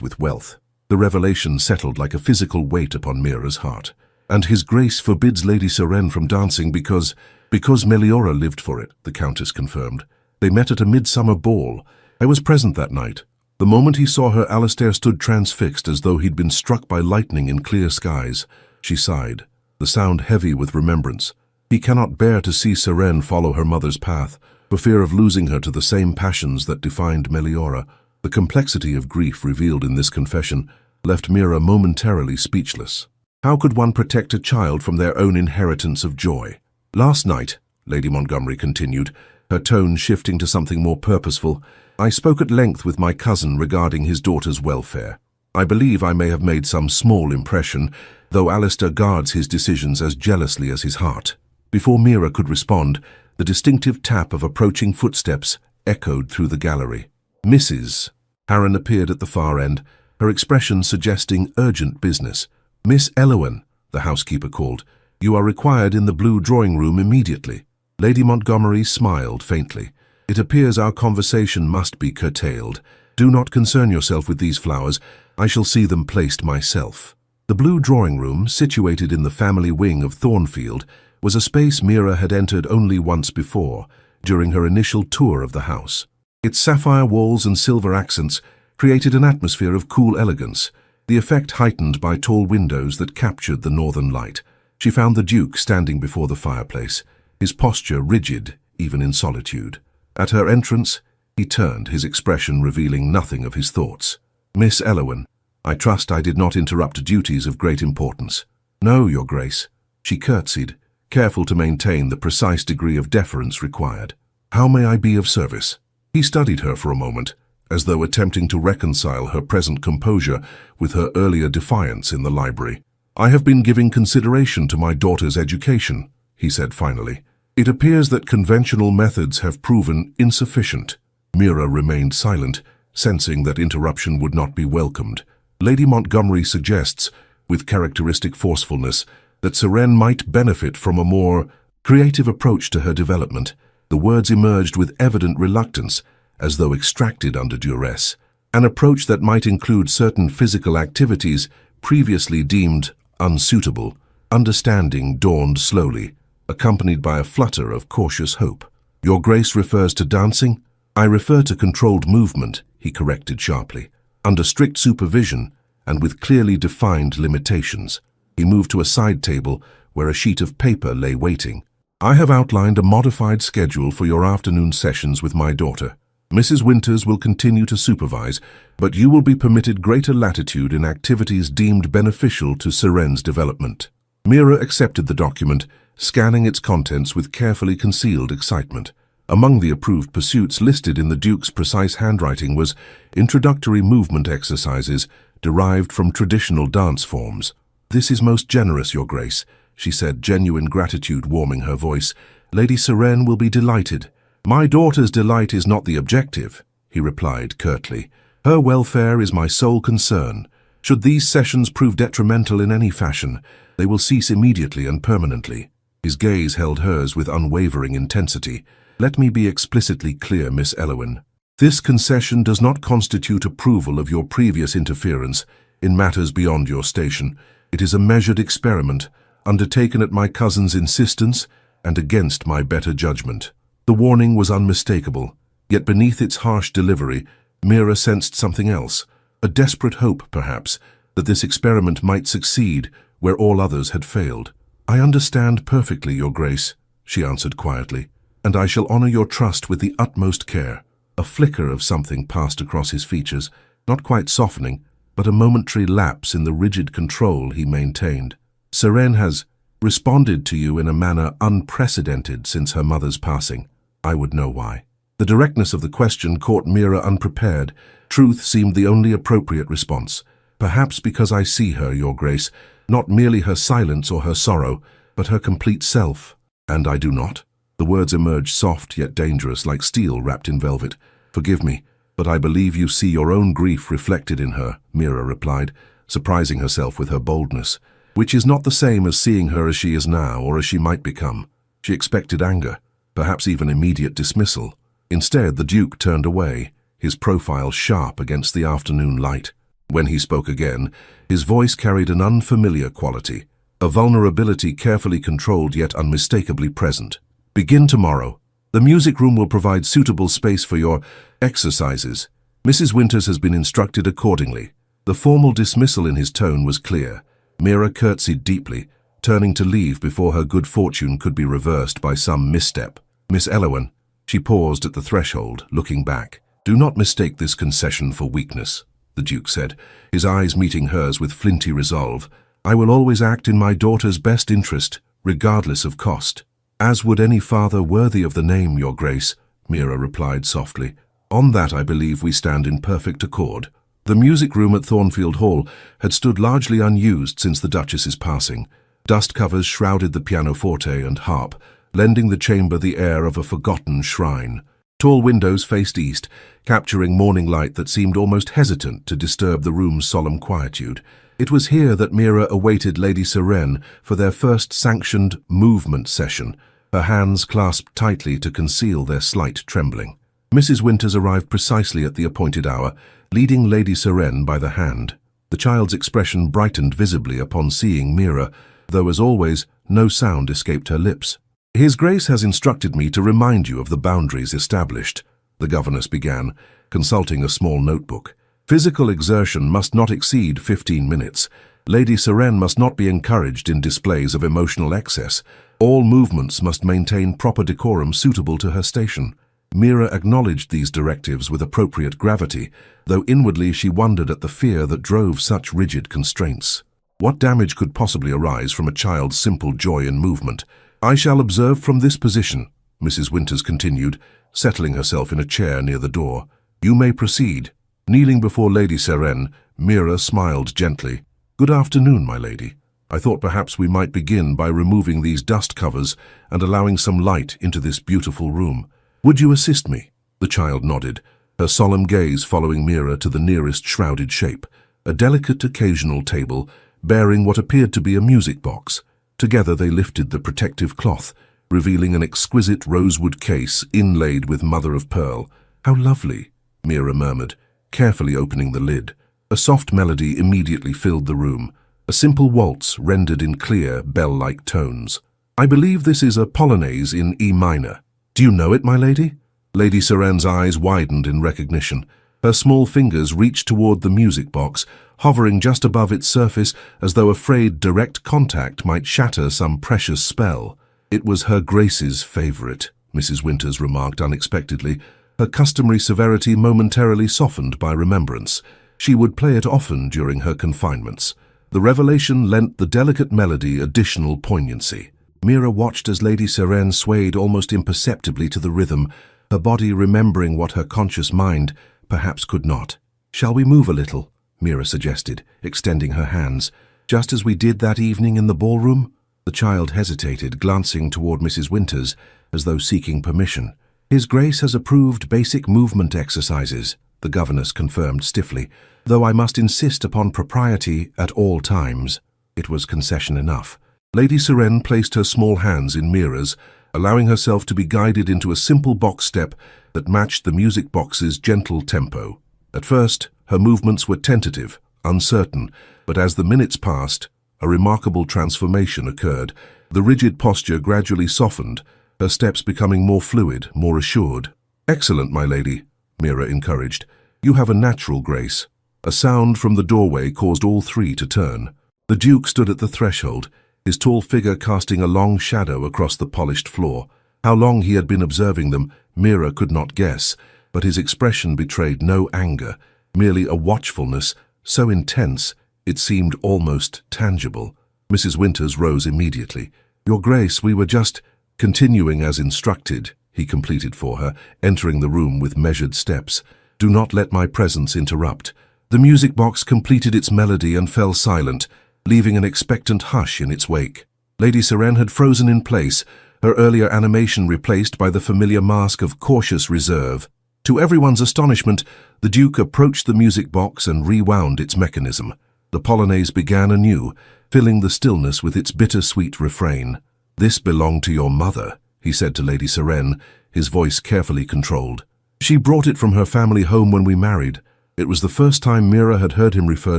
with wealth. The revelation settled like a physical weight upon Mira's heart. And His Grace forbids Lady Seren from dancing because Meliora lived for it, the Countess confirmed. They met at a midsummer ball. I was present that night. The moment he saw her, Alistair stood transfixed as though he'd been struck by lightning in clear skies. She sighed, the sound heavy with remembrance. He cannot bear to see Seren follow her mother's path, for fear of losing her to the same passions that defined Meliora. The complexity of grief revealed in this confession left Mira momentarily speechless. How could one protect a child from their own inheritance of joy? Last night, Lady Montgomery continued, her tone shifting to something more purposeful, I spoke at length with my cousin regarding his daughter's welfare. I believe I may have made some small impression, though Alistair guards his decisions as jealously as his heart. Before Mira could respond, the distinctive tap of approaching footsteps echoed through the gallery. Mrs. Harren appeared at the far end, her expression suggesting urgent business. Miss Elowen, the housekeeper called, you are required in the blue drawing-room immediately. Lady Montgomery smiled faintly. It appears our conversation must be curtailed. Do not concern yourself with these flowers. I shall see them placed myself. The blue drawing-room, situated in the family wing of Thornfield, was a space Mira had entered only once before, during her initial tour of the house. Its sapphire walls and silver accents created an atmosphere of cool elegance, the effect heightened by tall windows that captured the northern light. She found the Duke standing before the fireplace, his posture rigid even in solitude. At her entrance, he turned, his expression revealing nothing of his thoughts. Miss Elowen, I trust I did not interrupt duties of great importance. No, Your Grace. She curtsied, careful to maintain the precise degree of deference required. How may I be of service? He studied her for a moment, as though attempting to reconcile her present composure with her earlier defiance in the library. I have been giving consideration to my daughter's education, he said finally. It appears that conventional methods have proven insufficient. Mira remained silent, sensing that interruption would not be welcomed. Lady Montgomery suggests, with characteristic forcefulness, that Seren might benefit from a more creative approach to her development. The words emerged with evident reluctance, as though extracted under duress. An approach that might include certain physical activities previously deemed unsuitable. Understanding dawned slowly, accompanied by a flutter of cautious hope. Your Grace refers to dancing? I refer to controlled movement, he corrected sharply. Under strict supervision and with clearly defined limitations. He moved to a side table where a sheet of paper lay waiting. I have outlined a modified schedule for your afternoon sessions with my daughter. Mrs. Winters will continue to supervise, but you will be permitted greater latitude in activities deemed beneficial to Seren's development. Mira accepted the document, scanning its contents with carefully concealed excitement. Among the approved pursuits listed in the Duke's precise handwriting was introductory movement exercises derived from traditional dance forms. This is most generous, Your Grace, she said, genuine gratitude warming her voice. Lady Seren will be delighted. My daughter's delight is not the objective, he replied curtly. Her welfare is my sole concern. Should these sessions prove detrimental in any fashion, they will cease immediately and permanently. His gaze held hers with unwavering intensity. Let me be explicitly clear, Miss Elowen. This concession does not constitute approval of your previous interference in matters beyond your station. It is a measured experiment, undertaken at my cousin's insistence and against my better judgment. The warning was unmistakable, yet beneath its harsh delivery, Mira sensed something else, a desperate hope, perhaps, that this experiment might succeed where all others had failed. I understand perfectly, Your Grace, she answered quietly, and I shall honor your trust with the utmost care. A flicker of something passed across his features, not quite softening, but a momentary lapse in the rigid control he maintained. Seren has responded to you in a manner unprecedented since her mother's passing. I would know why. The directness of the question caught Mira unprepared. Truth seemed the only appropriate response. Perhaps because I see her, Your Grace, not merely her silence or her sorrow, but her complete self. And I do not? The words emerged soft yet dangerous, like steel wrapped in velvet. Forgive me, but I believe you see your own grief reflected in her, Mira replied, surprising herself with her boldness, which is not the same as seeing her as she is now or as she might become. She expected anger, perhaps even immediate dismissal. Instead, the Duke turned away, his profile sharp against the afternoon light. When he spoke again, his voice carried an unfamiliar quality, a vulnerability carefully controlled yet unmistakably present. "Begin tomorrow. The music room will provide suitable space for your exercises. Mrs. Winters has been instructed accordingly." The formal dismissal in his tone was clear. Mira curtsied deeply, turning to leave before her good fortune could be reversed by some misstep. "Miss Elowen," she paused at the threshold, looking back. "Do not mistake this concession for weakness," the Duke said, his eyes meeting hers with flinty resolve. "I will always act in my daughter's best interest, regardless of cost." "As would any father worthy of the name, Your Grace," Mira replied softly. "On that I believe we stand in perfect accord." The music room at Thornfield Hall had stood largely unused since the Duchess's passing. Dust covers shrouded the pianoforte and harp, lending the chamber the air of a forgotten shrine. Tall windows faced east, capturing morning light that seemed almost hesitant to disturb the room's solemn quietude. It was here that Mira awaited Lady Sirene for their first sanctioned movement session, her hands clasped tightly to conceal their slight trembling. Mrs. Winters arrived precisely at the appointed hour, leading Lady Sirene by the hand. The child's expression brightened visibly upon seeing Mira, though as always, no sound escaped her lips. "His Grace has instructed me to remind you of the boundaries established," the governess began, consulting a small notebook. "Physical exertion must not exceed 15 minutes. Lady Sirene must not be encouraged in displays of emotional excess. All movements must maintain proper decorum suitable to her station." Mira acknowledged these directives with appropriate gravity, though inwardly she wondered at the fear that drove such rigid constraints. What damage could possibly arise from a child's simple joy in movement? "I shall observe from this position," Mrs. Winters continued, settling herself in a chair near the door. "You may proceed." Kneeling before Lady Sirene, Mira smiled gently. "Good afternoon, my lady. I thought perhaps we might begin by removing these dust covers and allowing some light into this beautiful room. Would you assist me?" The child nodded, her solemn gaze following Mira to the nearest shrouded shape, a delicate occasional table bearing what appeared to be a music box. Together they lifted the protective cloth, revealing an exquisite rosewood case inlaid with mother-of-pearl. "How lovely," Mira murmured, carefully opening the lid. A soft melody immediately filled the room, a simple waltz rendered in clear, bell-like tones. "I believe this is a polonaise in E minor. Do you know it, my lady?" Lady Sirene's eyes widened in recognition. Her small fingers reached toward the music box, hovering just above its surface as though afraid direct contact might shatter some precious spell. "It was Her Grace's favorite," Mrs. Winters remarked unexpectedly, her customary severity momentarily softened by remembrance. She would play it often during her confinements. The revelation lent the delicate melody additional poignancy. Mira watched as Lady Sirene swayed almost imperceptibly to the rhythm, her body remembering what her conscious mind perhaps could not. "Shall we move a little?" Mira suggested, extending her hands. "Just as we did that evening in the ballroom?" The child hesitated, glancing toward Mrs. Winters, as though seeking permission. "His Grace has approved basic movement exercises," the governess confirmed stiffly, "though I must insist upon propriety at all times." It was concession enough. Lady Sirene placed her small hands in Mira's, allowing herself to be guided into a simple box step that matched the music box's gentle tempo. At first, her movements were tentative, uncertain, but as the minutes passed, a remarkable transformation occurred. The rigid posture gradually softened, her steps becoming more fluid, more assured. "Excellent, my lady," Mira encouraged. "You have a natural grace." A sound from the doorway caused all three to turn. The Duke stood at the threshold, his tall figure casting a long shadow across the polished floor. How long he had been observing them, Mira could not guess, but his expression betrayed no anger, merely a watchfulness so intense it seemed almost tangible. Mrs. Winters rose immediately. "Your Grace, we were just continuing as instructed," he completed for her, entering the room with measured steps. "Do not let my presence interrupt." The music box completed its melody and fell silent, leaving an expectant hush in its wake. Lady Sirene had frozen in place, her earlier animation replaced by the familiar mask of cautious reserve. To everyone's astonishment, the Duke approached the music box and rewound its mechanism. The polonaise began anew, filling the stillness with its bittersweet refrain. "This belonged to your mother," he said to Lady Seren, his voice carefully controlled. "She brought it from her family home when we married." It was the first time Mira had heard him refer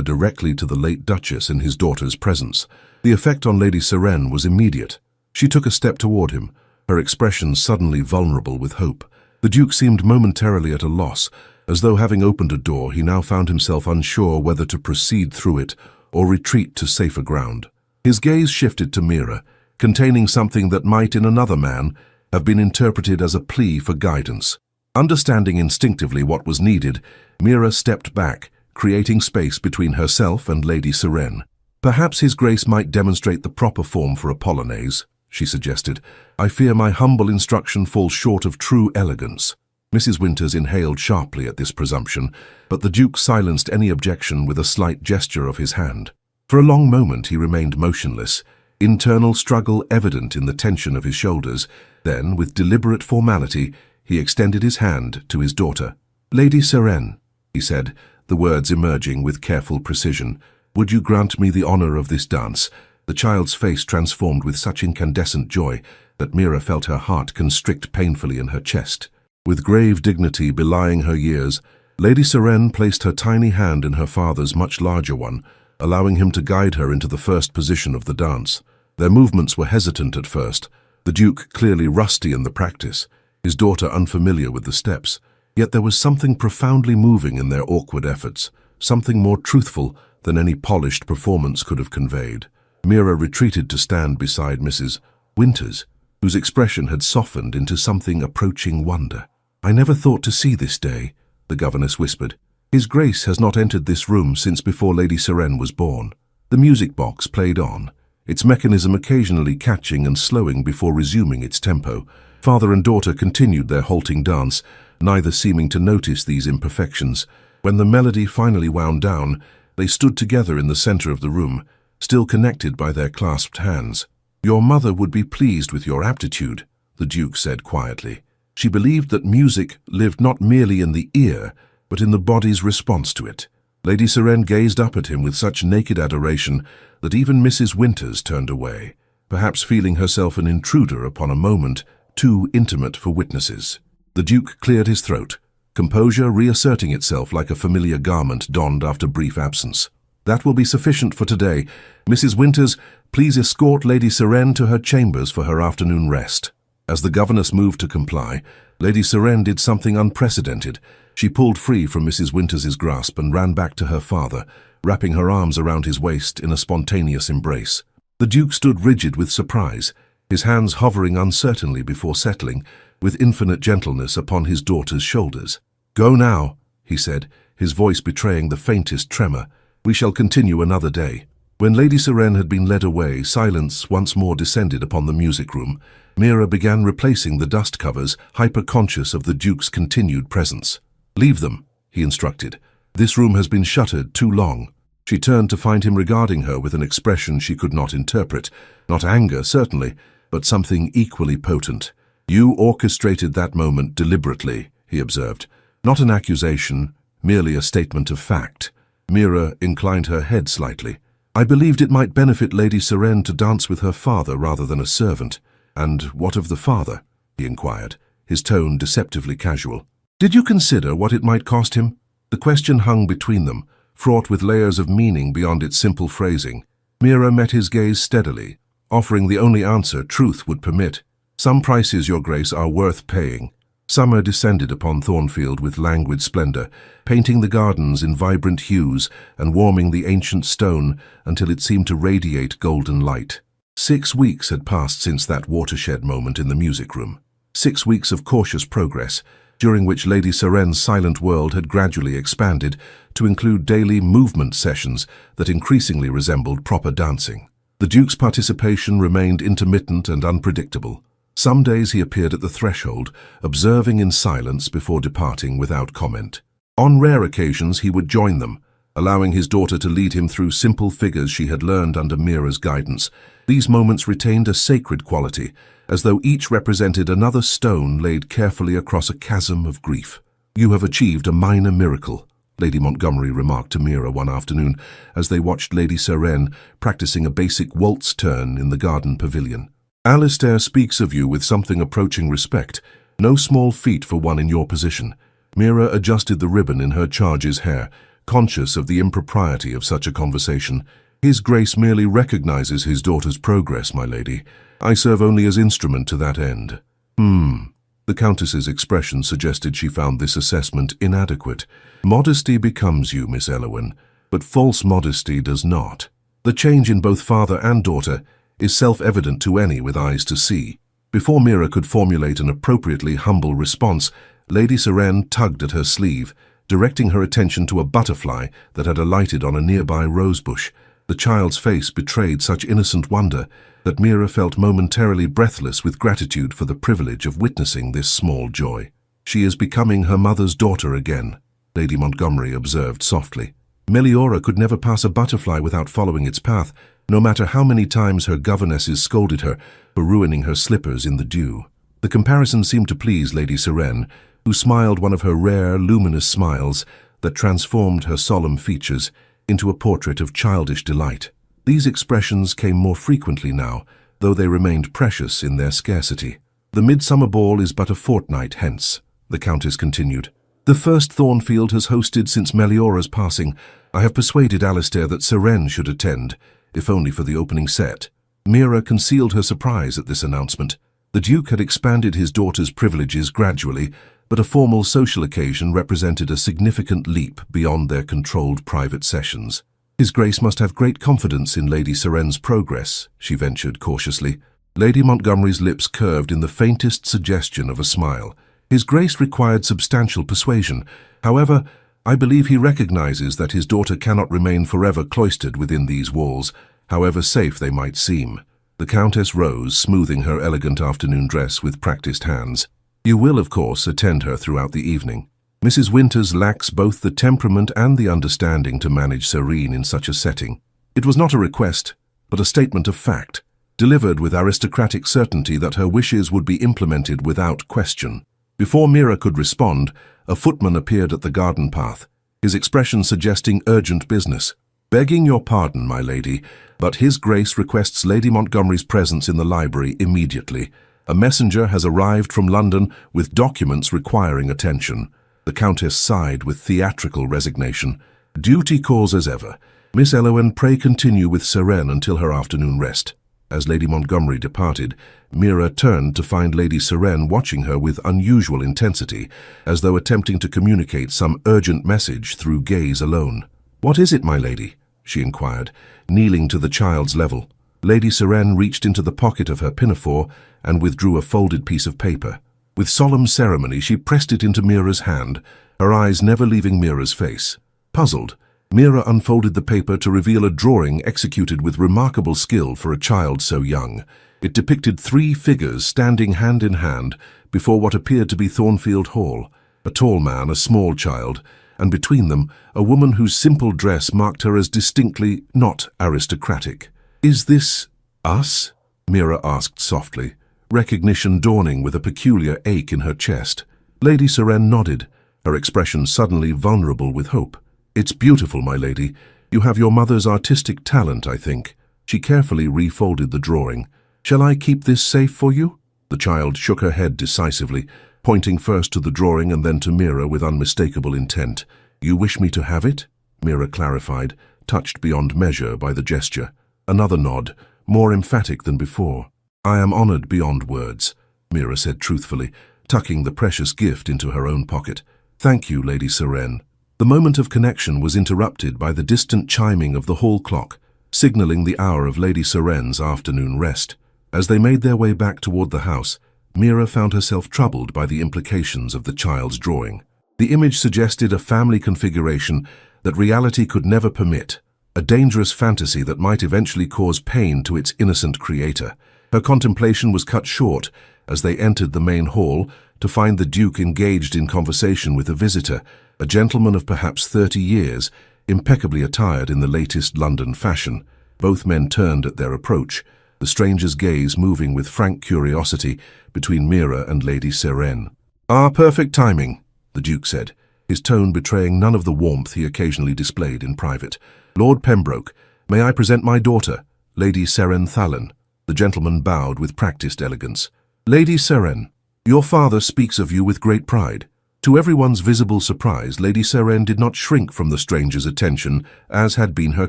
directly to the late Duchess in his daughter's presence. The effect on Lady Seren was immediate. She took a step toward him, her expression suddenly vulnerable with hope. The Duke seemed momentarily at a loss, as though having opened a door he now found himself unsure whether to proceed through it or retreat to safer ground. His gaze shifted to Mira, containing something that might, in another man, have been interpreted as a plea for guidance. Understanding instinctively what was needed, Mira stepped back, creating space between herself and Lady Seren. "Perhaps His Grace might demonstrate the proper form for a polonaise," she suggested. "I fear my humble instruction falls short of true elegance." Mrs. Winters inhaled sharply at this presumption, but the Duke silenced any objection with a slight gesture of his hand. For a long moment he remained motionless, internal struggle evident in the tension of his shoulders. Then, with deliberate formality, he extended his hand to his daughter. "Lady Seren," he said, the words emerging with careful precision, "would you grant me the honor of this dance?" The child's face transformed with such incandescent joy that Mira felt her heart constrict painfully in her chest. With grave dignity belying her years, Lady Seren placed her tiny hand in her father's much larger one, allowing him to guide her into the first position of the dance. Their movements were hesitant at first, the Duke clearly rusty in the practice, his daughter unfamiliar with the steps. Yet there was something profoundly moving in their awkward efforts, something more truthful than any polished performance could have conveyed. Mira retreated to stand beside Mrs. Winters, whose expression had softened into something approaching wonder. "I never thought to see this day," the governess whispered. "His Grace has not entered this room since before Lady Seren was born." The music box played on, its mechanism occasionally catching and slowing before resuming its tempo. Father and daughter continued their halting dance, neither seeming to notice these imperfections. When the melody finally wound down, they stood together in the center of the room, still connected by their clasped hands. "Your mother would be pleased with your aptitude," the Duke said quietly. She believed that music lived not merely in the ear, but in the body's response to it. Lady Seren gazed up at him with such naked adoration that even Mrs. Winters turned away, perhaps feeling herself an intruder upon a moment too intimate for witnesses. The Duke cleared his throat, composure reasserting itself like a familiar garment donned after brief absence. "That will be sufficient for today. Mrs. Winters, please escort Lady Seren to her chambers for her afternoon rest." As the governess moved to comply, Lady Seren did something unprecedented. She pulled free from Mrs. Winters's grasp and ran back to her father, wrapping her arms around his waist in a spontaneous embrace. The Duke stood rigid with surprise, his hands hovering uncertainly before settling, with infinite gentleness, upon his daughter's shoulders. "Go now," he said, his voice betraying the faintest tremor. "We shall continue another day." When Lady Seren had been led away, silence once more descended upon the music room. Mira began replacing the dust covers, hyper-conscious of the Duke's continued presence. "Leave them," he instructed. "This room has been shuttered too long." She turned to find him regarding her with an expression she could not interpret. Not anger, certainly, but something equally potent. "You orchestrated that moment deliberately," he observed. "Not an accusation, merely a statement of fact." Mira inclined her head slightly. "I believed it might benefit Lady Seren to dance with her father rather than a servant." "And what of the father?" he inquired, his tone deceptively casual. "Did you consider what it might cost him?" The question hung between them, fraught with layers of meaning beyond its simple phrasing. Mira met his gaze steadily, offering the only answer truth would permit. "Some prices, Your Grace, are worth paying." Summer descended upon Thornfield with languid splendor, painting the gardens in vibrant hues and warming the ancient stone until it seemed to radiate golden light. 6 weeks had passed since that watershed moment in the music room. 6 weeks of cautious progress, during which Lady Seren's silent world had gradually expanded to include daily movement sessions that increasingly resembled proper dancing. The Duke's participation remained intermittent and unpredictable. Some days he appeared at the threshold, observing in silence before departing without comment. On rare occasions he would join them, allowing his daughter to lead him through simple figures she had learned under Mira's guidance. These moments retained a sacred quality, as though each represented another stone laid carefully across a chasm of grief. "You have achieved a minor miracle," Lady Montgomery remarked to Mira one afternoon as they watched Lady Seren practicing a basic waltz turn in the garden pavilion. Alistair speaks of you with something approaching respect, no small feat for one in your position. Mira adjusted the ribbon in her charge's hair, conscious of the impropriety of such a conversation. His Grace merely recognizes his daughter's progress, my lady. I serve only as instrument to that end. The Countess's expression suggested she found this assessment inadequate. Modesty becomes you, Miss Elowen, but false modesty does not. The change in both father and daughter is self-evident to any with eyes to see. Before Mira could formulate an appropriately humble response, Lady Seren tugged at her sleeve, directing her attention to a butterfly that had alighted on a nearby rosebush. The child's face betrayed such innocent wonder that Mira felt momentarily breathless with gratitude for the privilege of witnessing this small joy. She is becoming her mother's daughter again, Lady Montgomery observed softly. Meliora could never pass a butterfly without following its path, no matter how many times her governesses scolded her for ruining her slippers in the dew. The comparison seemed to please Lady Seren, who smiled one of her rare, luminous smiles that transformed her solemn features into a portrait of childish delight. These expressions came more frequently now, though they remained precious in their scarcity. The midsummer ball is but a fortnight hence, the Countess continued. The first Thornfield has hosted since Meliora's passing. I have persuaded Alistair that Seren should attend, if only for the opening set. Mira concealed her surprise at this announcement. The Duke had expanded his daughter's privileges gradually, but a formal social occasion represented a significant leap beyond their controlled private sessions. His Grace must have great confidence in Lady Seren's progress, she ventured cautiously. Lady Montgomery's lips curved in the faintest suggestion of a smile. His Grace required substantial persuasion. However, I believe he recognizes that his daughter cannot remain forever cloistered within these walls, however safe they might seem. The Countess rose, smoothing her elegant afternoon dress with practiced hands. You will, of course, attend her throughout the evening. Mrs. Winters lacks both the temperament and the understanding to manage Serene in such a setting. It was not a request, but a statement of fact, delivered with aristocratic certainty that her wishes would be implemented without question. Before Mira could respond, a footman appeared at the garden path, his expression suggesting urgent business. Begging your pardon, my lady, but His Grace requests Lady Montgomery's presence in the library immediately. A messenger has arrived from London with documents requiring attention. The Countess sighed with theatrical resignation. Duty calls as ever. Miss Elowen, pray continue with Seren until her afternoon rest. As Lady Montgomery departed, Mira turned to find Lady Seren watching her with unusual intensity, as though attempting to communicate some urgent message through gaze alone. What is it, my lady? She inquired, kneeling to the child's level. Lady Seren reached into the pocket of her pinafore and withdrew a folded piece of paper. With solemn ceremony, she pressed it into Mira's hand, her eyes never leaving Mira's face. Puzzled, Mira unfolded the paper to reveal a drawing executed with remarkable skill for a child so young. It depicted 3 figures standing hand in hand before what appeared to be Thornfield Hall, a tall man, a small child, and between them, a woman whose simple dress marked her as distinctly not aristocratic. Is this us? Mira asked softly, recognition dawning with a peculiar ache in her chest. Lady Seren nodded, her expression suddenly vulnerable with hope. It's beautiful, my lady. You have your mother's artistic talent, I think. She carefully refolded the drawing. Shall I keep this safe for you? The child shook her head decisively, pointing first to the drawing and then to Mira with unmistakable intent. You wish me to have it? Mira clarified, touched beyond measure by the gesture. Another nod, more emphatic than before. I am honored beyond words, Mira said truthfully, tucking the precious gift into her own pocket. Thank you, Lady Seren. The moment of connection was interrupted by the distant chiming of the hall clock, signaling the hour of Lady Seren's afternoon rest. As they made their way back toward the house, Mira found herself troubled by the implications of the child's drawing. The image suggested a family configuration that reality could never permit, a dangerous fantasy that might eventually cause pain to its innocent creator. Her contemplation was cut short as they entered the main hall to find the Duke engaged in conversation with a visitor, a gentleman of perhaps 30 years, impeccably attired in the latest London fashion. Both men turned at their approach, the stranger's gaze moving with frank curiosity between Mira and Lady Seren. Perfect timing, the Duke said, his tone betraying none of the warmth he occasionally displayed in private. Lord Pembroke, may I present my daughter, Lady Seren Thallon? The gentleman bowed with practiced elegance. "Lady Seren, your father speaks of you with great pride." To everyone's visible surprise, Lady Seren did not shrink from the stranger's attention, as had been her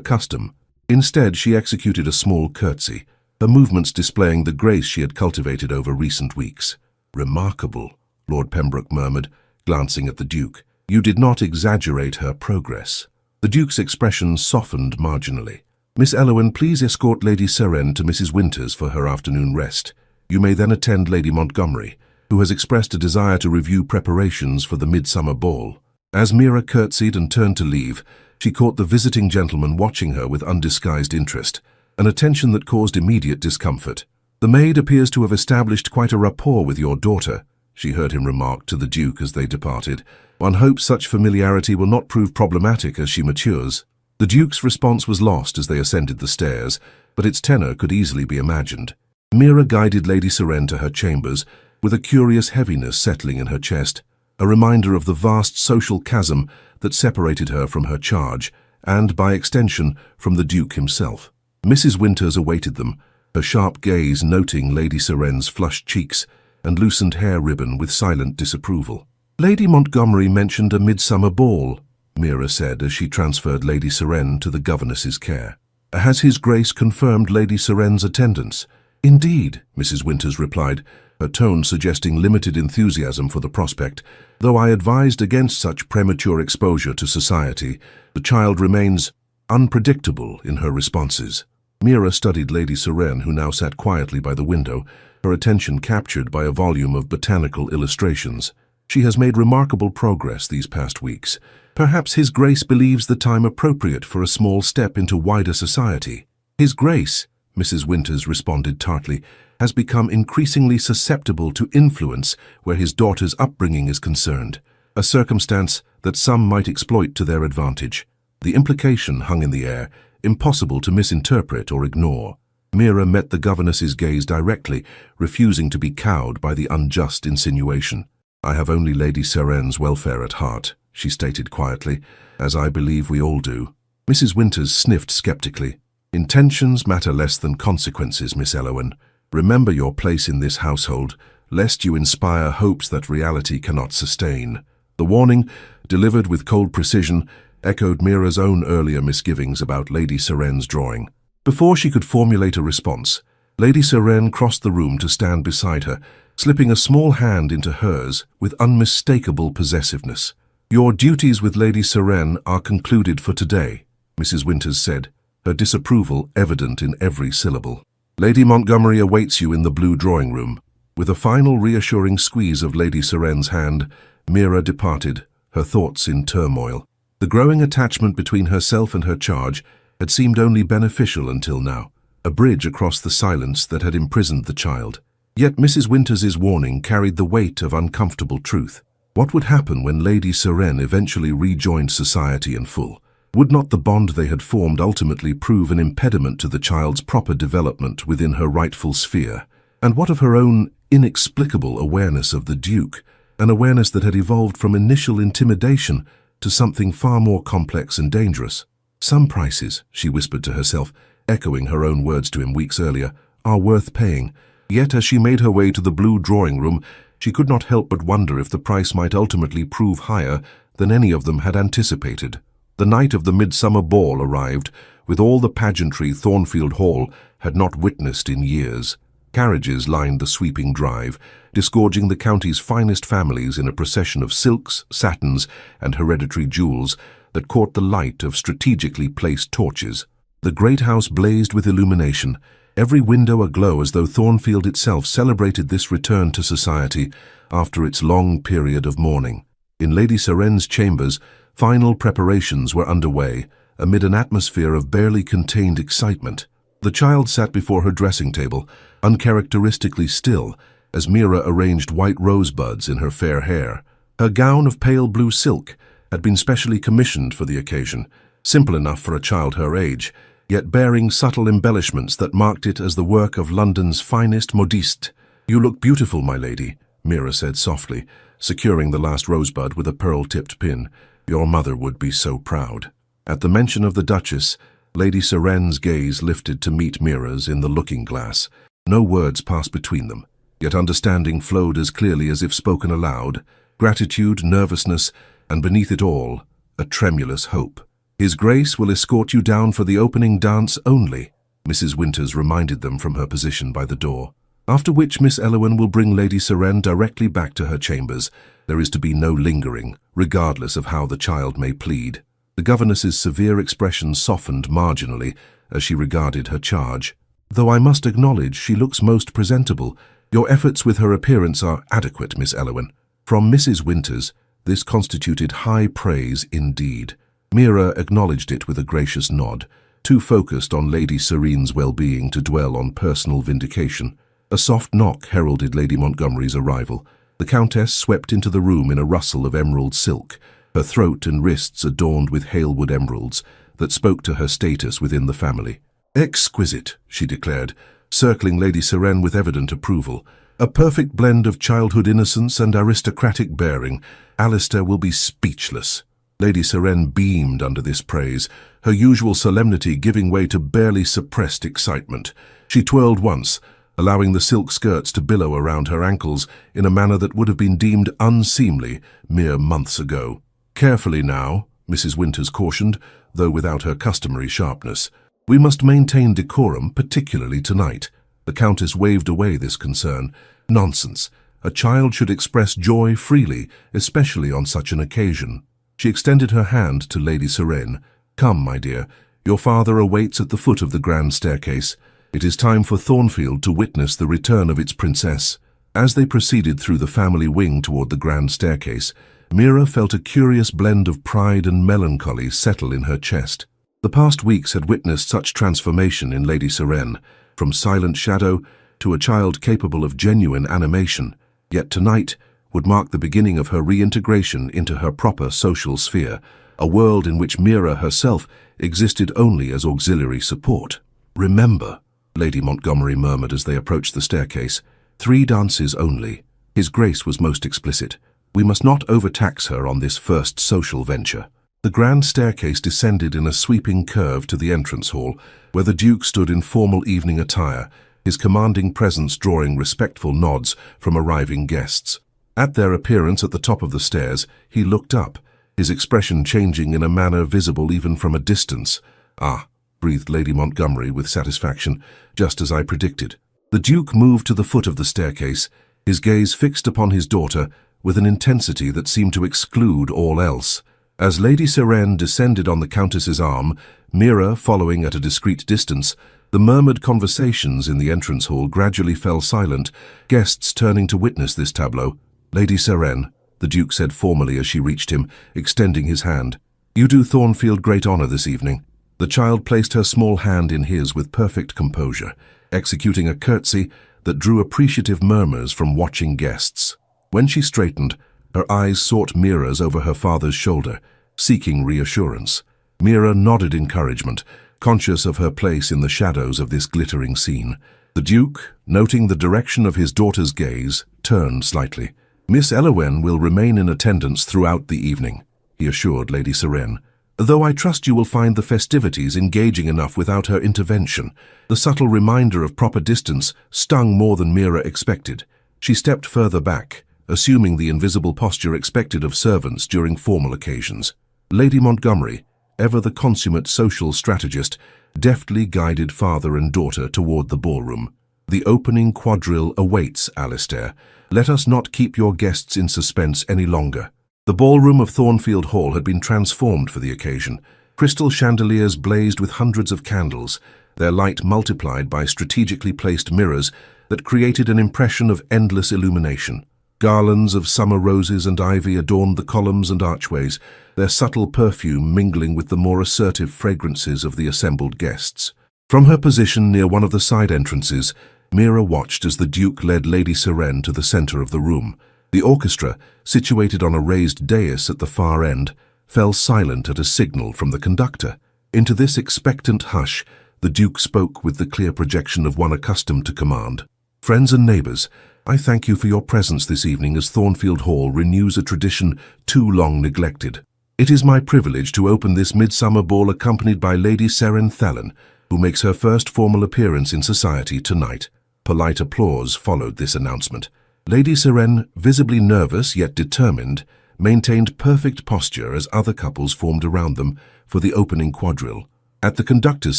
custom. Instead, she executed a small curtsy, her movements displaying the grace she had cultivated over recent weeks. "Remarkable," Lord Pembroke murmured, glancing at the Duke. "You did not exaggerate her progress." The Duke's expression softened marginally. "Miss Elowen, please escort Lady Seren to Mrs. Winters for her afternoon rest. You may then attend Lady Montgomery, who has expressed a desire to review preparations for the midsummer ball." As Mira curtsied and turned to leave, she caught the visiting gentleman watching her with undisguised interest, an attention that caused immediate discomfort. "The maid appears to have established quite a rapport with your daughter," she heard him remark to the Duke as they departed. "One hopes such familiarity will not prove problematic as she matures." The Duke's response was lost as they ascended the stairs, but its tenor could easily be imagined. Mira guided Lady Seren to her chambers, with a curious heaviness settling in her chest, a reminder of the vast social chasm that separated her from her charge, and, by extension, from the Duke himself. Mrs. Winters awaited them, her sharp gaze noting Lady Seren's flushed cheeks and loosened hair ribbon with silent disapproval. "Lady Montgomery mentioned a midsummer ball," Mira said as she transferred Lady Seren to the governess's care. "Has His Grace confirmed Lady Seren's attendance?" "Indeed," Mrs. Winters replied, her tone suggesting limited enthusiasm for the prospect. "Though I advised against such premature exposure to society, the child remains unpredictable in her responses." Mira studied Lady Seren, who now sat quietly by the window, her attention captured by a volume of botanical illustrations. "She has made remarkable progress these past weeks. Perhaps His Grace believes the time appropriate for a small step into wider society." "His Grace," Mrs. Winters responded tartly, "has become increasingly susceptible to influence where his daughter's upbringing is concerned, a circumstance that some might exploit to their advantage." The implication hung in the air, impossible to misinterpret or ignore. Mira met the governess's gaze directly, refusing to be cowed by the unjust insinuation. "I have only Lady Seren's welfare at heart," she stated quietly, "as I believe we all do." Mrs. Winters sniffed skeptically. "Intentions matter less than consequences, Miss Elowen. Remember your place in this household, lest you inspire hopes that reality cannot sustain." The warning, delivered with cold precision, echoed Mira's own earlier misgivings about Lady Seren's drawing. Before she could formulate a response, Lady Seren crossed the room to stand beside her, slipping a small hand into hers with unmistakable possessiveness. "Your duties with Lady Seren are concluded for today," Mrs. Winters said, her disapproval evident in every syllable. "Lady Montgomery awaits you in the blue drawing room." With a final reassuring squeeze of Lady Seren's hand, Mira departed, her thoughts in turmoil. The growing attachment between herself and her charge had seemed only beneficial until now, a bridge across the silence that had imprisoned the child. Yet Mrs. Winters's warning carried the weight of uncomfortable truth. What would happen when Lady Seren eventually rejoined society in full? Would not the bond they had formed ultimately prove an impediment to the child's proper development within her rightful sphere? And what of her own inexplicable awareness of the Duke, an awareness that had evolved from initial intimidation to something far more complex and dangerous? "Some prices," she whispered to herself, echoing her own words to him weeks earlier, "are worth paying." Yet as she made her way to the blue drawing room, she could not help but wonder if the price might ultimately prove higher than any of them had anticipated. The night of the midsummer ball arrived, with all the pageantry Thornfield Hall had not witnessed in years. Carriages lined the sweeping drive, disgorging the county's finest families in a procession of silks, satins, and hereditary jewels that caught the light of strategically placed torches. The great house blazed with illumination, every window aglow as though Thornfield itself celebrated this return to society after its long period of mourning. In Lady Seren's chambers, final preparations were underway, amid an atmosphere of barely contained excitement. The child sat before her dressing table, uncharacteristically still, as Mira arranged white rosebuds in her fair hair. Her gown of pale blue silk had been specially commissioned for the occasion, simple enough for a child her age, yet bearing subtle embellishments that marked it as the work of London's finest modiste. "You look beautiful, my lady," Mira said softly, securing the last rosebud with a pearl-tipped pin. "Your mother would be so proud." At the mention of the Duchess, Lady Seren's gaze lifted to meet Mira's in the looking-glass. No words passed between them, yet understanding flowed as clearly as if spoken aloud, gratitude, nervousness, and beneath it all, a tremulous hope. "His Grace will escort you down for the opening dance only," Mrs. Winters reminded them from her position by the door. "After which Miss Elowen will bring Lady Seren directly back to her chambers. There is to be no lingering, regardless of how the child may plead." The governess's severe expression softened marginally as she regarded her charge. "Though I must acknowledge she looks most presentable. Your efforts with her appearance are adequate, Miss Elowen." From Mrs. Winters, this constituted high praise indeed. Mira acknowledged it with a gracious nod, too focused on Lady Serene's well-being to dwell on personal vindication. A soft knock heralded Lady Montgomery's arrival. The Countess swept into the room in a rustle of emerald silk, her throat and wrists adorned with Halewood emeralds that spoke to her status within the family. "Exquisite," she declared, circling Lady Seren with evident approval. "A perfect blend of childhood innocence and aristocratic bearing. Alistair will be speechless." Lady Seren beamed under this praise, her usual solemnity giving way to barely suppressed excitement. She twirled once, allowing the silk skirts to billow around her ankles in a manner that would have been deemed unseemly mere months ago. "Carefully now," Mrs. Winters cautioned, though without her customary sharpness. "We must maintain decorum, particularly tonight." The Countess waved away this concern. "Nonsense. A child should express joy freely, especially on such an occasion." She extended her hand to Lady Seren. "Come, my dear. Your father awaits at the foot of the grand staircase. It is time for Thornfield to witness the return of its princess." As they proceeded through the family wing toward the grand staircase, Mira felt a curious blend of pride and melancholy settle in her chest. The past weeks had witnessed such transformation in Lady Seren, from silent shadow to a child capable of genuine animation, yet tonight would mark the beginning of her reintegration into her proper social sphere, a world in which Mira herself existed only as auxiliary support. "Remember," Lady Montgomery murmured as they approached the staircase, "3 dances only." His Grace was most explicit. "We must not overtax her on this first social venture." The grand staircase descended in a sweeping curve to the entrance hall, where the Duke stood in formal evening attire, his commanding presence drawing respectful nods from arriving guests. At their appearance at the top of the stairs, he looked up, his expression changing in a manner visible even from a distance. "Ah," breathed Lady Montgomery with satisfaction, "just as I predicted." The Duke moved to the foot of the staircase, his gaze fixed upon his daughter with an intensity that seemed to exclude all else. As Lady Seren descended on the Countess's arm, Mira following at a discreet distance, the murmured conversations in the entrance hall gradually fell silent, guests turning to witness this tableau. "Lady Seren," the Duke said formally as she reached him, extending his hand, "you do Thornfield great honor this evening." The child placed her small hand in his with perfect composure, executing a curtsy that drew appreciative murmurs from watching guests. When she straightened, her eyes sought Mira's over her father's shoulder, seeking reassurance. Mira nodded encouragement, conscious of her place in the shadows of this glittering scene. The Duke, noting the direction of his daughter's gaze, turned slightly. "Miss Elowen will remain in attendance throughout the evening," he assured Lady Seren, "though I trust you will find the festivities engaging enough without her intervention." The subtle reminder of proper distance stung more than Mira expected. She stepped further back, assuming the invisible posture expected of servants during formal occasions. Lady Montgomery, ever the consummate social strategist, deftly guided father and daughter toward the ballroom. "The opening quadrille awaits, Alistair. Let us not keep your guests in suspense any longer." The ballroom of Thornfield Hall had been transformed for the occasion. Crystal chandeliers blazed with hundreds of candles, their light multiplied by strategically placed mirrors that created an impression of endless illumination. Garlands of summer roses and ivy adorned the columns and archways, their subtle perfume mingling with the more assertive fragrances of the assembled guests. From her position near one of the side entrances, Mira watched as the Duke led Lady Seren to the center of the room. The orchestra, situated on a raised dais at the far end, fell silent at a signal from the conductor. Into this expectant hush, the Duke spoke with the clear projection of one accustomed to command. "Friends and neighbors, I thank you for your presence this evening as Thornfield Hall renews a tradition too long neglected. It is my privilege to open this midsummer ball accompanied by Lady Seren Thellen, who makes her first formal appearance in society tonight." Polite applause followed this announcement. Lady Sirene, visibly nervous yet determined, maintained perfect posture as other couples formed around them for the opening quadrille. At the conductor's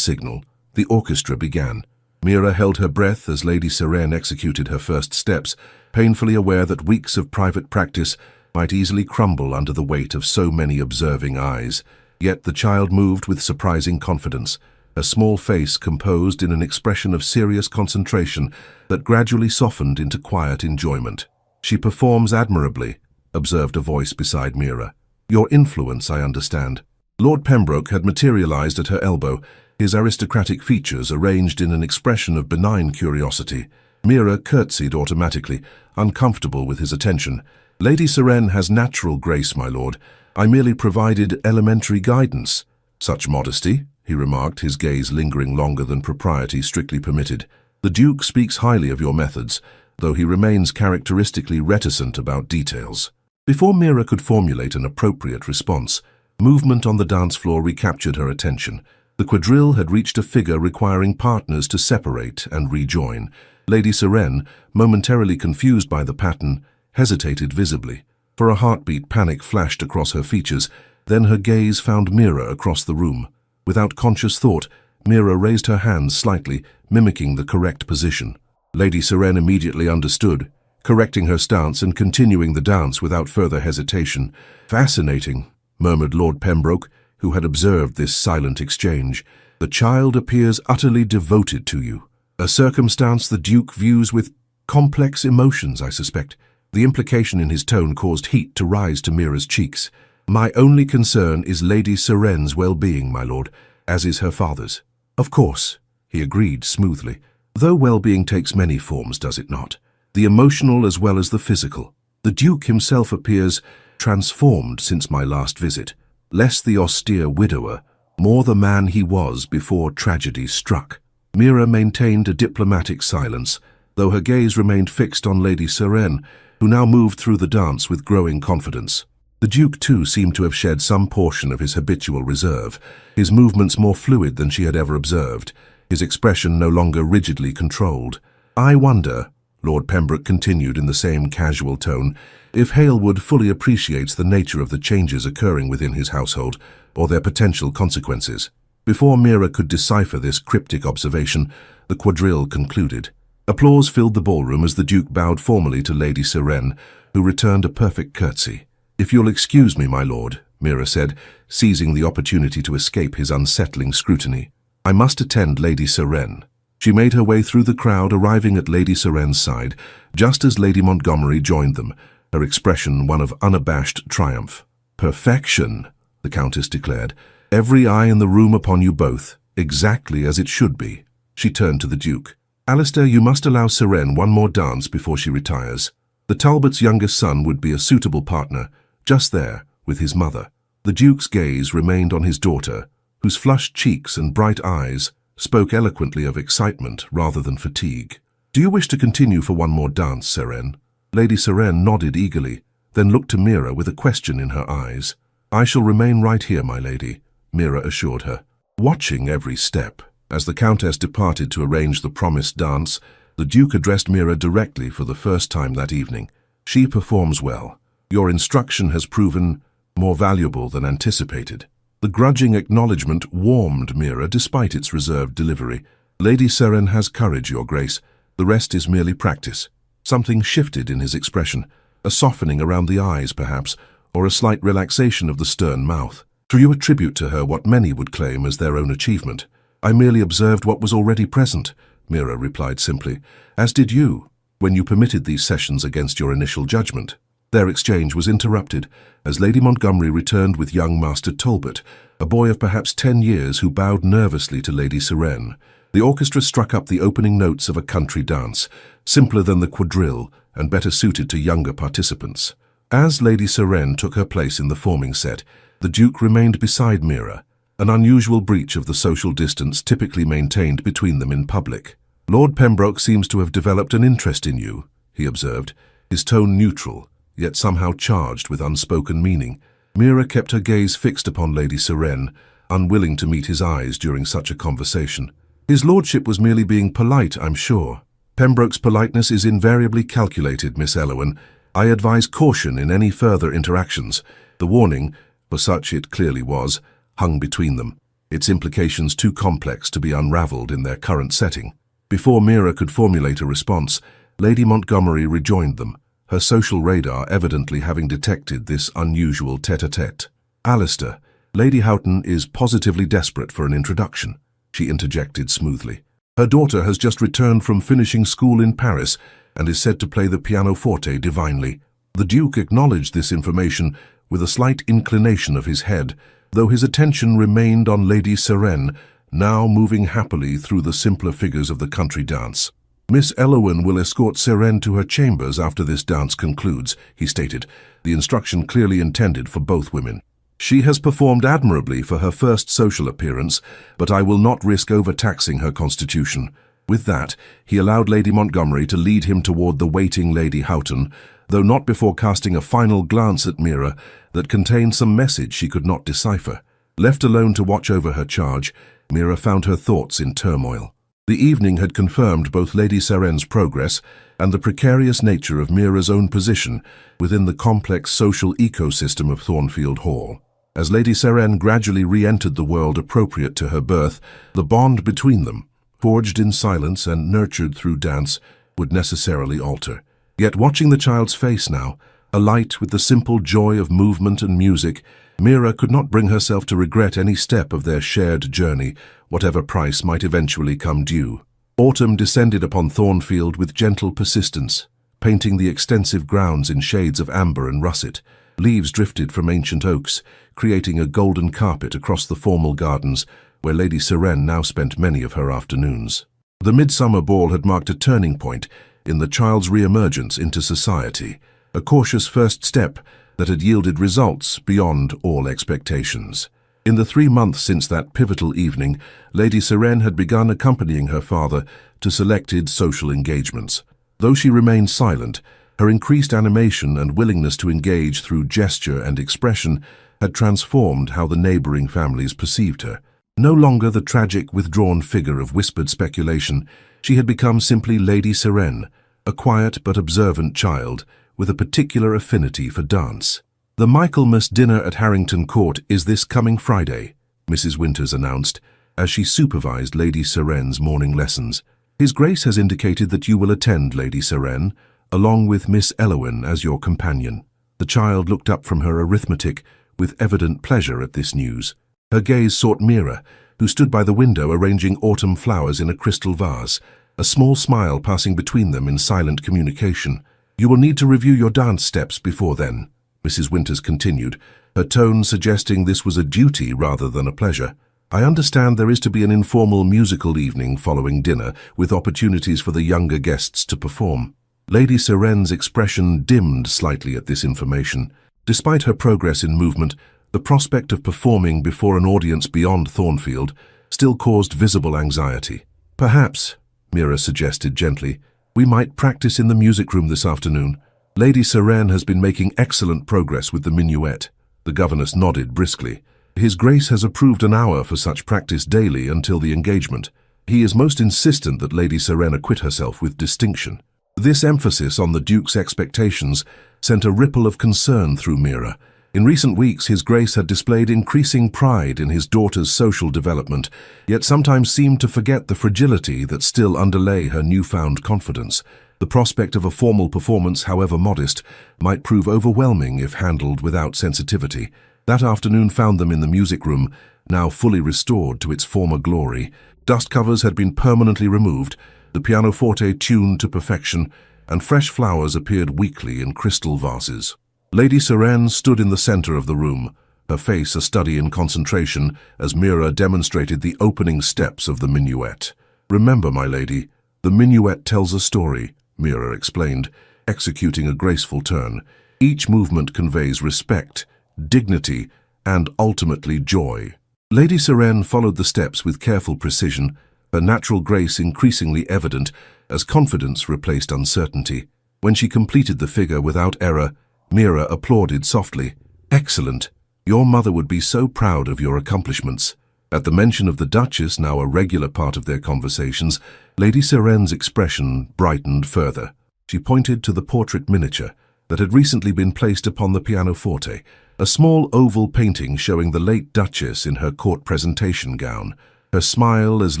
signal, the orchestra began. Mira held her breath as Lady Sirene executed her first steps, painfully aware that weeks of private practice might easily crumble under the weight of so many observing eyes. Yet the child moved with surprising confidence, a small face composed in an expression of serious concentration that gradually softened into quiet enjoyment. "She performs admirably," observed a voice beside Mira. "Your influence, I understand." Lord Pembroke had materialized at her elbow, his aristocratic features arranged in an expression of benign curiosity. Mira curtsied automatically, uncomfortable with his attention. "Lady Sirene has natural grace, my lord. I merely provided elementary guidance." "Such modesty," he remarked, his gaze lingering longer than propriety strictly permitted. "The Duke speaks highly of your methods, though he remains characteristically reticent about details." Before Mira could formulate an appropriate response, movement on the dance floor recaptured her attention. The quadrille had reached a figure requiring partners to separate and rejoin. Lady Sirene, momentarily confused by the pattern, hesitated visibly. For a heartbeat, panic flashed across her features, then her gaze found Mira across the room. Without conscious thought, Mira raised her hands slightly, mimicking the correct position. Lady Sirene immediately understood, correcting her stance and continuing the dance without further hesitation. "Fascinating," murmured Lord Pembroke, who had observed this silent exchange. "The child appears utterly devoted to you. A circumstance the Duke views with complex emotions, I suspect." The implication in his tone caused heat to rise to Mira's cheeks. "My only concern is Lady Sirene's well-being, my lord, as is her father's." "Of course," he agreed smoothly. "Though well-being takes many forms, does it not? The emotional as well as the physical. The Duke himself appears transformed since my last visit. Less the austere widower, more the man he was before tragedy struck." Mira maintained a diplomatic silence, though her gaze remained fixed on Lady Sirene, who now moved through the dance with growing confidence. The Duke, too, seemed to have shed some portion of his habitual reserve, his movements more fluid than she had ever observed, his expression no longer rigidly controlled. "I wonder," Lord Pembroke continued in the same casual tone, "if Halewood fully appreciates the nature of the changes occurring within his household, or their potential consequences." Before Mira could decipher this cryptic observation, the quadrille concluded. Applause filled the ballroom as the Duke bowed formally to Lady Sirene, who returned a perfect curtsy. "If you'll excuse me, my lord," Mira said, seizing the opportunity to escape his unsettling scrutiny. "I must attend Lady Sirene." She made her way through the crowd, arriving at Lady Sirene's side, just as Lady Montgomery joined them, her expression one of unabashed triumph. "Perfection," the Countess declared. "Every eye in the room upon you both, exactly as it should be." She turned to the Duke. "Alistair, you must allow Sirene one more dance before she retires. The Talbots' youngest son would be a suitable partner, just there, with his mother." The Duke's gaze remained on his daughter, whose flushed cheeks and bright eyes spoke eloquently of excitement rather than fatigue. "Do you wish to continue for one more dance, Sirene?" Lady Sirene nodded eagerly, then looked to Mira with a question in her eyes. "I shall remain right here, my lady," Mira assured her, watching every step. As the Countess departed to arrange the promised dance, the Duke addressed Mira directly for the first time that evening. "She performs well. Your instruction has proven more valuable than anticipated." The grudging acknowledgement warmed Mira despite its reserved delivery. "Lady Sirene has courage, your grace. The rest is merely practice." Something shifted in his expression, a softening around the eyes perhaps, or a slight relaxation of the stern mouth. "Do you attribute to her what many would claim as their own achievement?" "I merely observed what was already present," Mira replied simply, "as did you, when you permitted these sessions against your initial judgment." Their exchange was interrupted as Lady Montgomery returned with young Master Talbot, a boy of perhaps 10 years who bowed nervously to Lady Sirene. The orchestra struck up the opening notes of a country dance, simpler than the quadrille and better suited to younger participants. As Lady Sirene took her place in the forming set, the Duke remained beside Mira, an unusual breach of the social distance typically maintained between them in public. "Lord Pembroke seems to have developed an interest in you," he observed, his tone neutral, yet somehow charged with unspoken meaning. Mira kept her gaze fixed upon Lady Sirene, unwilling to meet his eyes during such a conversation. "His lordship was merely being polite, I'm sure," Pembroke's politeness is invariably calculated, Miss Elowen. I advise caution in any further interactions. The warning, for such it clearly was, hung between them, its implications too complex to be unravelled in their current setting. Before Mira could formulate a response, Lady Montgomery rejoined them, her social radar evidently having detected this unusual tête-à-tête. Alistair, Lady Houghton is positively desperate for an introduction, she interjected smoothly. Her daughter has just returned from finishing school in Paris and is said to play the pianoforte divinely. The Duke acknowledged this information with a slight inclination of his head, though his attention remained on Lady Serene, now moving happily through the simpler figures of the country dance. Miss Elowen will escort Serene to her chambers after this dance concludes, he stated, the instruction clearly intended for both women. She has performed admirably for her first social appearance, but I will not risk overtaxing her constitution. With that, he allowed Lady Montgomery to lead him toward the waiting Lady Houghton, though not before casting a final glance at Mira that contained some message she could not decipher. Left alone to watch over her charge, Mira found her thoughts in turmoil. The evening had confirmed both Lady Serene's progress and the precarious nature of Mira's own position within the complex social ecosystem of Thornfield Hall. As Lady Serene gradually re-entered the world appropriate to her birth, the bond between them, forged in silence and nurtured through dance, would necessarily alter. Yet watching the child's face now, alight with the simple joy of movement and music, Mira could not bring herself to regret any step of their shared journey, whatever price might eventually come due. Autumn descended upon Thornfield with gentle persistence, painting the extensive grounds in shades of amber and russet. Leaves drifted from ancient oaks, creating a golden carpet across the formal gardens, where Lady Serene now spent many of her afternoons. The midsummer ball had marked a turning point in the child's re-emergence into society, a cautious first step that had yielded results beyond all expectations. In the 3 months since that pivotal evening, Lady Serene had begun accompanying her father to selected social engagements. Though she remained silent, her increased animation and willingness to engage through gesture and expression had transformed how the neighboring families perceived her. No longer the tragic, withdrawn figure of whispered speculation, she had become simply Lady Serene, a quiet but observant child with a particular affinity for dance. The Michaelmas dinner at Harrington Court is this coming Friday, Mrs. Winters announced, as she supervised Lady Serene's morning lessons. His Grace has indicated that you will attend, Lady Serene, along with Miss Elowen as your companion. The child looked up from her arithmetic with evident pleasure at this news. Her gaze sought Mira, who stood by the window arranging autumn flowers in a crystal vase, a small smile passing between them in silent communication. You will need to review your dance steps before then, Mrs. Winters continued, her tone suggesting this was a duty rather than a pleasure. I understand there is to be an informal musical evening following dinner, with opportunities for the younger guests to perform. Lady Serene's expression dimmed slightly at this information. Despite her progress in movement, the prospect of performing before an audience beyond Thornfield still caused visible anxiety. Perhaps, Mira suggested gently, we might practice in the music room this afternoon. Lady Serene has been making excellent progress with the minuet. The governess nodded briskly. His Grace has approved an hour for such practice daily until the engagement. He is most insistent that Lady Serene acquit herself with distinction. This emphasis on the Duke's expectations sent a ripple of concern through Mira. In recent weeks, His Grace had displayed increasing pride in his daughter's social development, yet sometimes seemed to forget the fragility that still underlay her newfound confidence. The prospect of a formal performance, however modest, might prove overwhelming if handled without sensitivity. That afternoon found them in the music room, now fully restored to its former glory. Dust covers had been permanently removed, the pianoforte tuned to perfection, and fresh flowers appeared weekly in crystal vases. Lady Serene stood in the center of the room, her face a study in concentration as Mira demonstrated the opening steps of the minuet. Remember, my lady, the minuet tells a story, Mira explained, executing a graceful turn. Each movement conveys respect, dignity, and ultimately joy. Lady Serene followed the steps with careful precision, her natural grace increasingly evident as confidence replaced uncertainty. When she completed the figure without error, Mira applauded softly. Excellent! Your mother would be so proud of your accomplishments. At the mention of the Duchess, now a regular part of their conversations, Lady Serene's expression brightened further. She pointed to the portrait miniature that had recently been placed upon the pianoforte, a small oval painting showing the late Duchess in her court presentation gown, her smile as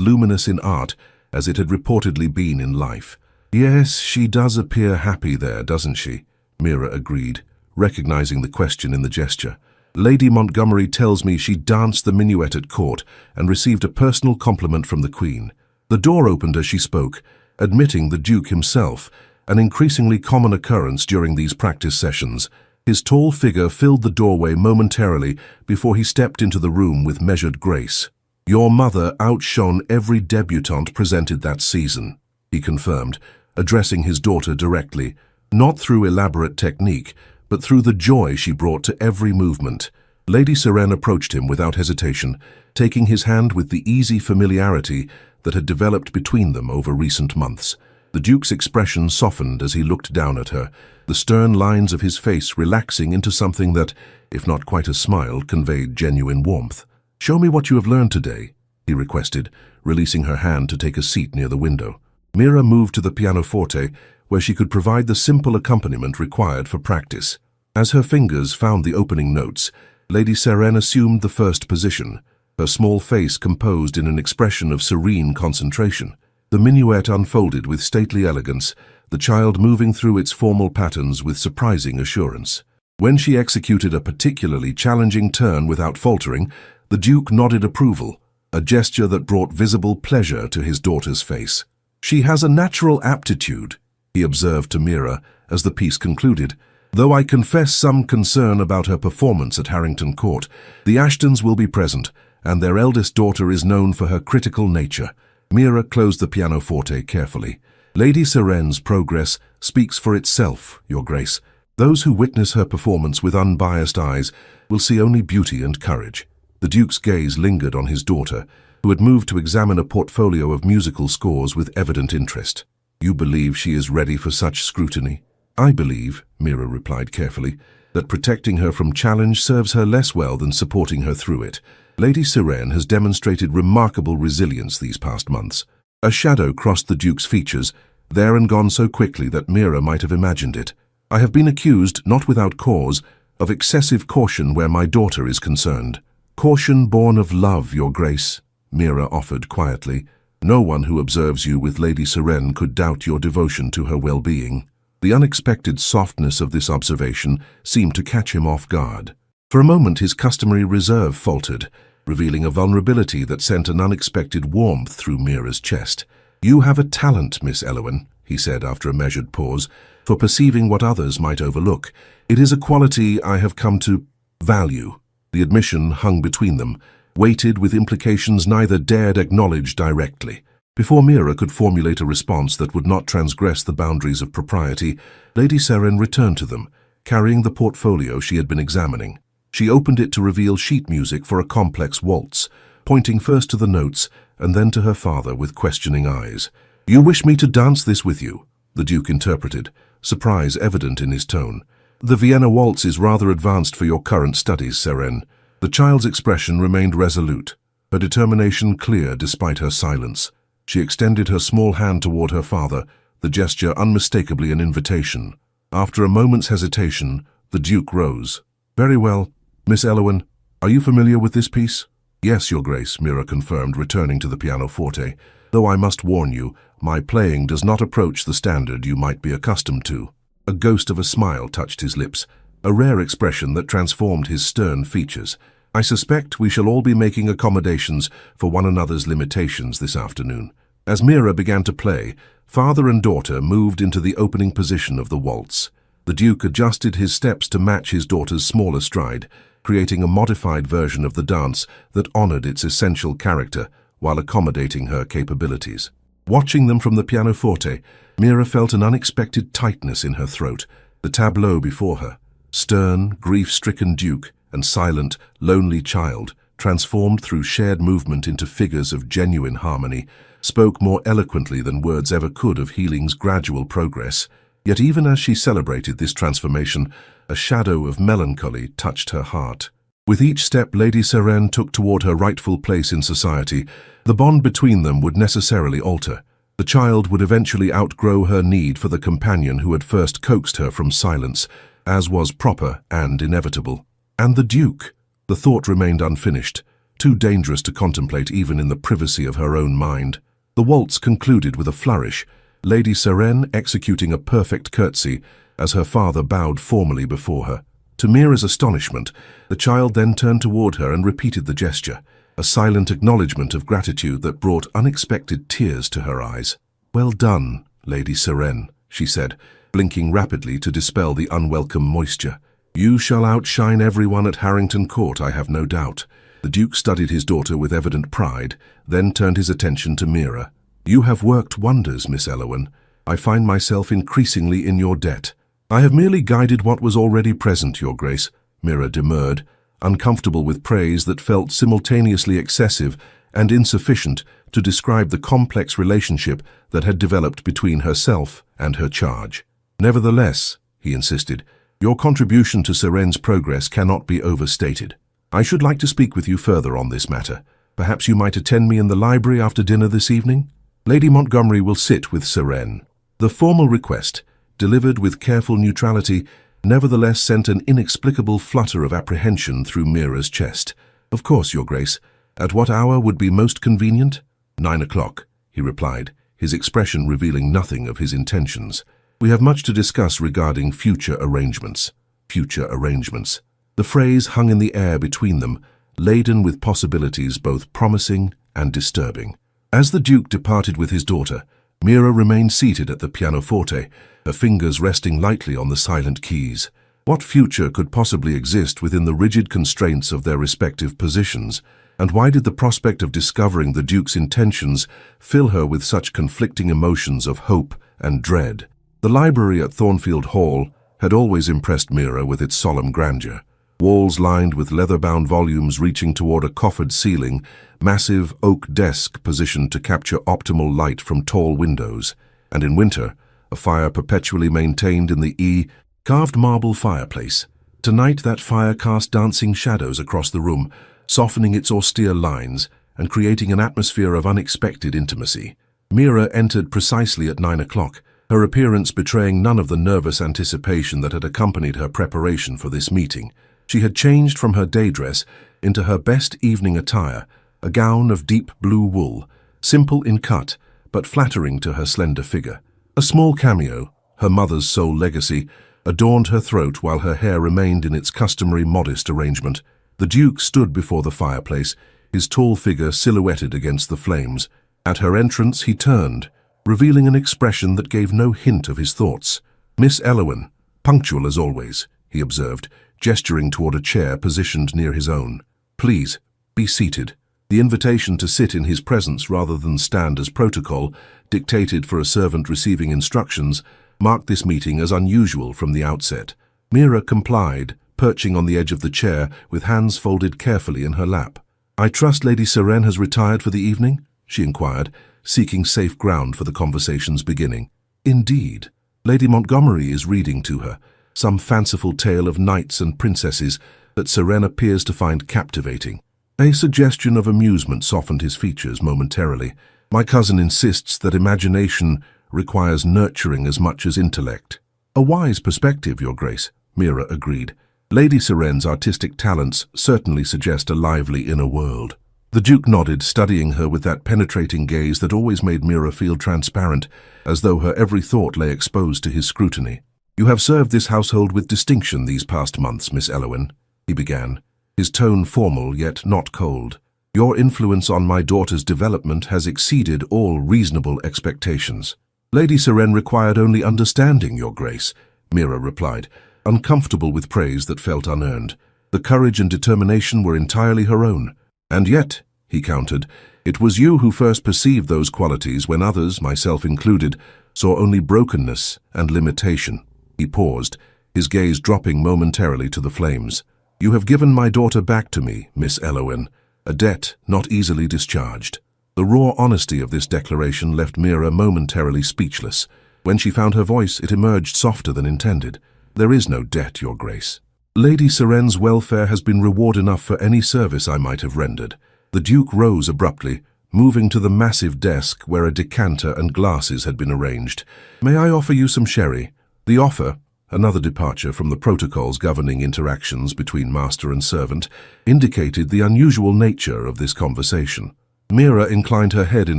luminous in art as it had reportedly been in life. "Yes, she does appear happy there, doesn't she?" Mira agreed, recognizing the question in the gesture. "Lady Montgomery tells me she danced the minuet at court and received a personal compliment from the Queen." The door opened as she spoke, admitting the Duke himself, an increasingly common occurrence during these practice sessions. His tall figure filled the doorway momentarily before he stepped into the room with measured grace. "Your mother outshone every debutante presented that season," he confirmed, addressing his daughter directly, not through elaborate technique, but through the joy she brought to every movement. Lady Serene approached him without hesitation, taking his hand with the easy familiarity that had developed between them over recent months. The Duke's expression softened as he looked down at her, the stern lines of his face relaxing into something that, if not quite a smile, conveyed genuine warmth. "Show me what you have learned today," he requested, releasing her hand to take a seat near the window. Mira moved to the pianoforte, where she could provide the simple accompaniment required for practice. As her fingers found the opening notes, Lady Serene assumed the first position, her small face composed in an expression of serene concentration. The minuet unfolded with stately elegance, the child moving through its formal patterns with surprising assurance. When she executed a particularly challenging turn without faltering, the Duke nodded approval, a gesture that brought visible pleasure to his daughter's face. "She has a natural aptitude," he observed to Mira as the piece concluded. "Though I confess some concern about her performance at Harrington Court, the Ashtons will be present, and their eldest daughter is known for her critical nature." Mira closed the pianoforte carefully. "Lady Serene's progress speaks for itself, Your Grace. Those who witness her performance with unbiased eyes will see only beauty and courage." The Duke's gaze lingered on his daughter, who had moved to examine a portfolio of musical scores with evident interest. "You believe she is ready for such scrutiny?" "I believe," Mira replied carefully, "that protecting her from challenge serves her less well than supporting her through it. Lady Serene has demonstrated remarkable resilience these past months." A shadow crossed the Duke's features, there and gone so quickly that Mira might have imagined it. "I have been accused, not without cause, of excessive caution where my daughter is concerned." "Caution born of love, Your Grace," Mira offered quietly. "No one who observes you with Lady Serene could doubt your devotion to her well-being." The unexpected softness of this observation seemed to catch him off guard. For a moment his customary reserve faltered, revealing a vulnerability that sent an unexpected warmth through Mira's chest. "You have a talent, Miss Elowen," he said after a measured pause, "for perceiving what others might overlook. It is a quality I have come to value." The admission hung between them, weighted with implications neither dared acknowledge directly. Before Mira could formulate a response that would not transgress the boundaries of propriety, Lady Serene returned to them, carrying the portfolio she had been examining. She opened it to reveal sheet music for a complex waltz, pointing first to the notes and then to her father with questioning eyes. "You wish me to dance this with you?" the Duke interpreted, surprise evident in his tone. "The Vienna waltz is rather advanced for your current studies, Serene." The child's expression remained resolute, her determination clear despite her silence. She extended her small hand toward her father, the gesture unmistakably an invitation. After a moment's hesitation, the Duke rose. "Very well. Miss Elowen, are you familiar with this piece?" "Yes, Your Grace," Mira confirmed, returning to the pianoforte. "Though I must warn you, my playing does not approach the standard you might be accustomed to." A ghost of a smile touched his lips, a rare expression that transformed his stern features. "I suspect we shall all be making accommodations for one another's limitations this afternoon." As Mira began to play, father and daughter moved into the opening position of the waltz. The Duke adjusted his steps to match his daughter's smaller stride, creating a modified version of the dance that honored its essential character while accommodating her capabilities. Watching them from the pianoforte, Mira felt an unexpected tightness in her throat. The tableau before her, stern, grief-stricken Duke and silent, lonely child, transformed through shared movement into figures of genuine harmony, spoke more eloquently than words ever could of healing's gradual progress. Yet even as she celebrated this transformation, a shadow of melancholy touched her heart. With each step Lady Seren took toward her rightful place in society, the bond between them would necessarily alter. The child would eventually outgrow her need for the companion who had first coaxed her from silence, as was proper and inevitable. And the Duke? The thought remained unfinished, too dangerous to contemplate even in the privacy of her own mind. The waltz concluded with a flourish, Lady Seren executing a perfect curtsy as her father bowed formally before her. To Mira's astonishment, the child then turned toward her and repeated the gesture, a silent acknowledgement of gratitude that brought unexpected tears to her eyes. "Well done, Lady Seren," she said, blinking rapidly to dispel the unwelcome moisture. "You shall outshine everyone at Harrington Court, I have no doubt." The Duke studied his daughter with evident pride, then turned his attention to Mira. "You have worked wonders, Miss Elowen. I find myself increasingly in your debt." "I have merely guided what was already present, Your Grace," Mira demurred, uncomfortable with praise that felt simultaneously excessive and insufficient to describe the complex relationship that had developed between herself and her charge. "Nevertheless," he insisted, "your contribution to Seren's progress cannot be overstated. I should like to speak with you further on this matter. Perhaps you might attend me in the library after dinner this evening? Lady Montgomery will sit with Seren." The formal request, delivered with careful neutrality, nevertheless sent an inexplicable flutter of apprehension through Mira's chest. "Of course, Your Grace. At what hour would be most convenient?" "9 o'clock," he replied, his expression revealing nothing of his intentions. "We have much to discuss regarding future arrangements." Future arrangements. The phrase hung in the air between them, laden with possibilities both promising and disturbing. As the Duke departed with his daughter, Mira remained seated at the pianoforte, her fingers resting lightly on the silent keys. What future could possibly exist within the rigid constraints of their respective positions, and why did the prospect of discovering the Duke's intentions fill her with such conflicting emotions of hope and dread? The library at Thornfield Hall had always impressed Mira with its solemn grandeur. Walls lined with leather-bound volumes reaching toward a coffered ceiling, massive oak desk positioned to capture optimal light from tall windows, and in winter, a fire perpetually maintained in the carved marble fireplace. Tonight that fire cast dancing shadows across the room, softening its austere lines and creating an atmosphere of unexpected intimacy. Mira entered precisely at 9 o'clock, her appearance betraying none of the nervous anticipation that had accompanied her preparation for this meeting. She had changed from her day dress into her best evening attire, a gown of deep blue wool, simple in cut, but flattering to her slender figure. A small cameo, her mother's sole legacy, adorned her throat while her hair remained in its customary modest arrangement. The Duke stood before the fireplace, his tall figure silhouetted against the flames. At her entrance he turned, revealing an expression that gave no hint of his thoughts. "Miss Elowen, punctual as always," he observed, gesturing toward a chair positioned near his own. "Please, be seated." The invitation to sit in his presence rather than stand as protocol, dictated for a servant receiving instructions, marked this meeting as unusual from the outset. Mira complied, perching on the edge of the chair with hands folded carefully in her lap. "I trust Lady Seren has retired for the evening?" she inquired, seeking safe ground for the conversation's beginning. "Indeed. Lady Montgomery is reading to her, some fanciful tale of knights and princesses that Seren appears to find captivating." A suggestion of amusement softened his features momentarily. "My cousin insists that imagination requires nurturing as much as intellect." "A wise perspective, Your Grace," Mira agreed. "Lady Seren's artistic talents certainly suggest a lively inner world." The Duke nodded, studying her with that penetrating gaze that always made Mira feel transparent, as though her every thought lay exposed to his scrutiny. "You have served this household with distinction these past months, Miss Elowen," he began, his tone formal yet not cold. "Your influence on my daughter's development has exceeded all reasonable expectations." "Lady Seren required only understanding, Your Grace," Mira replied, uncomfortable with praise that felt unearned. "The courage and determination were entirely her own. And yet," he countered, "it was you who first perceived those qualities when others, myself included, saw only brokenness and limitation." He paused, his gaze dropping momentarily to the flames. "You have given my daughter back to me, Miss Elowen, a debt not easily discharged." The raw honesty of this declaration left Mira momentarily speechless. When she found her voice, it emerged softer than intended. "There is no debt, Your Grace." Lady Seren's welfare has been reward enough for any service I might have rendered. The Duke rose abruptly, moving to the massive desk where a decanter and glasses had been arranged. May I offer you some sherry? The offer, another departure from the protocols governing interactions between master and servant, indicated the unusual nature of this conversation. Mira inclined her head in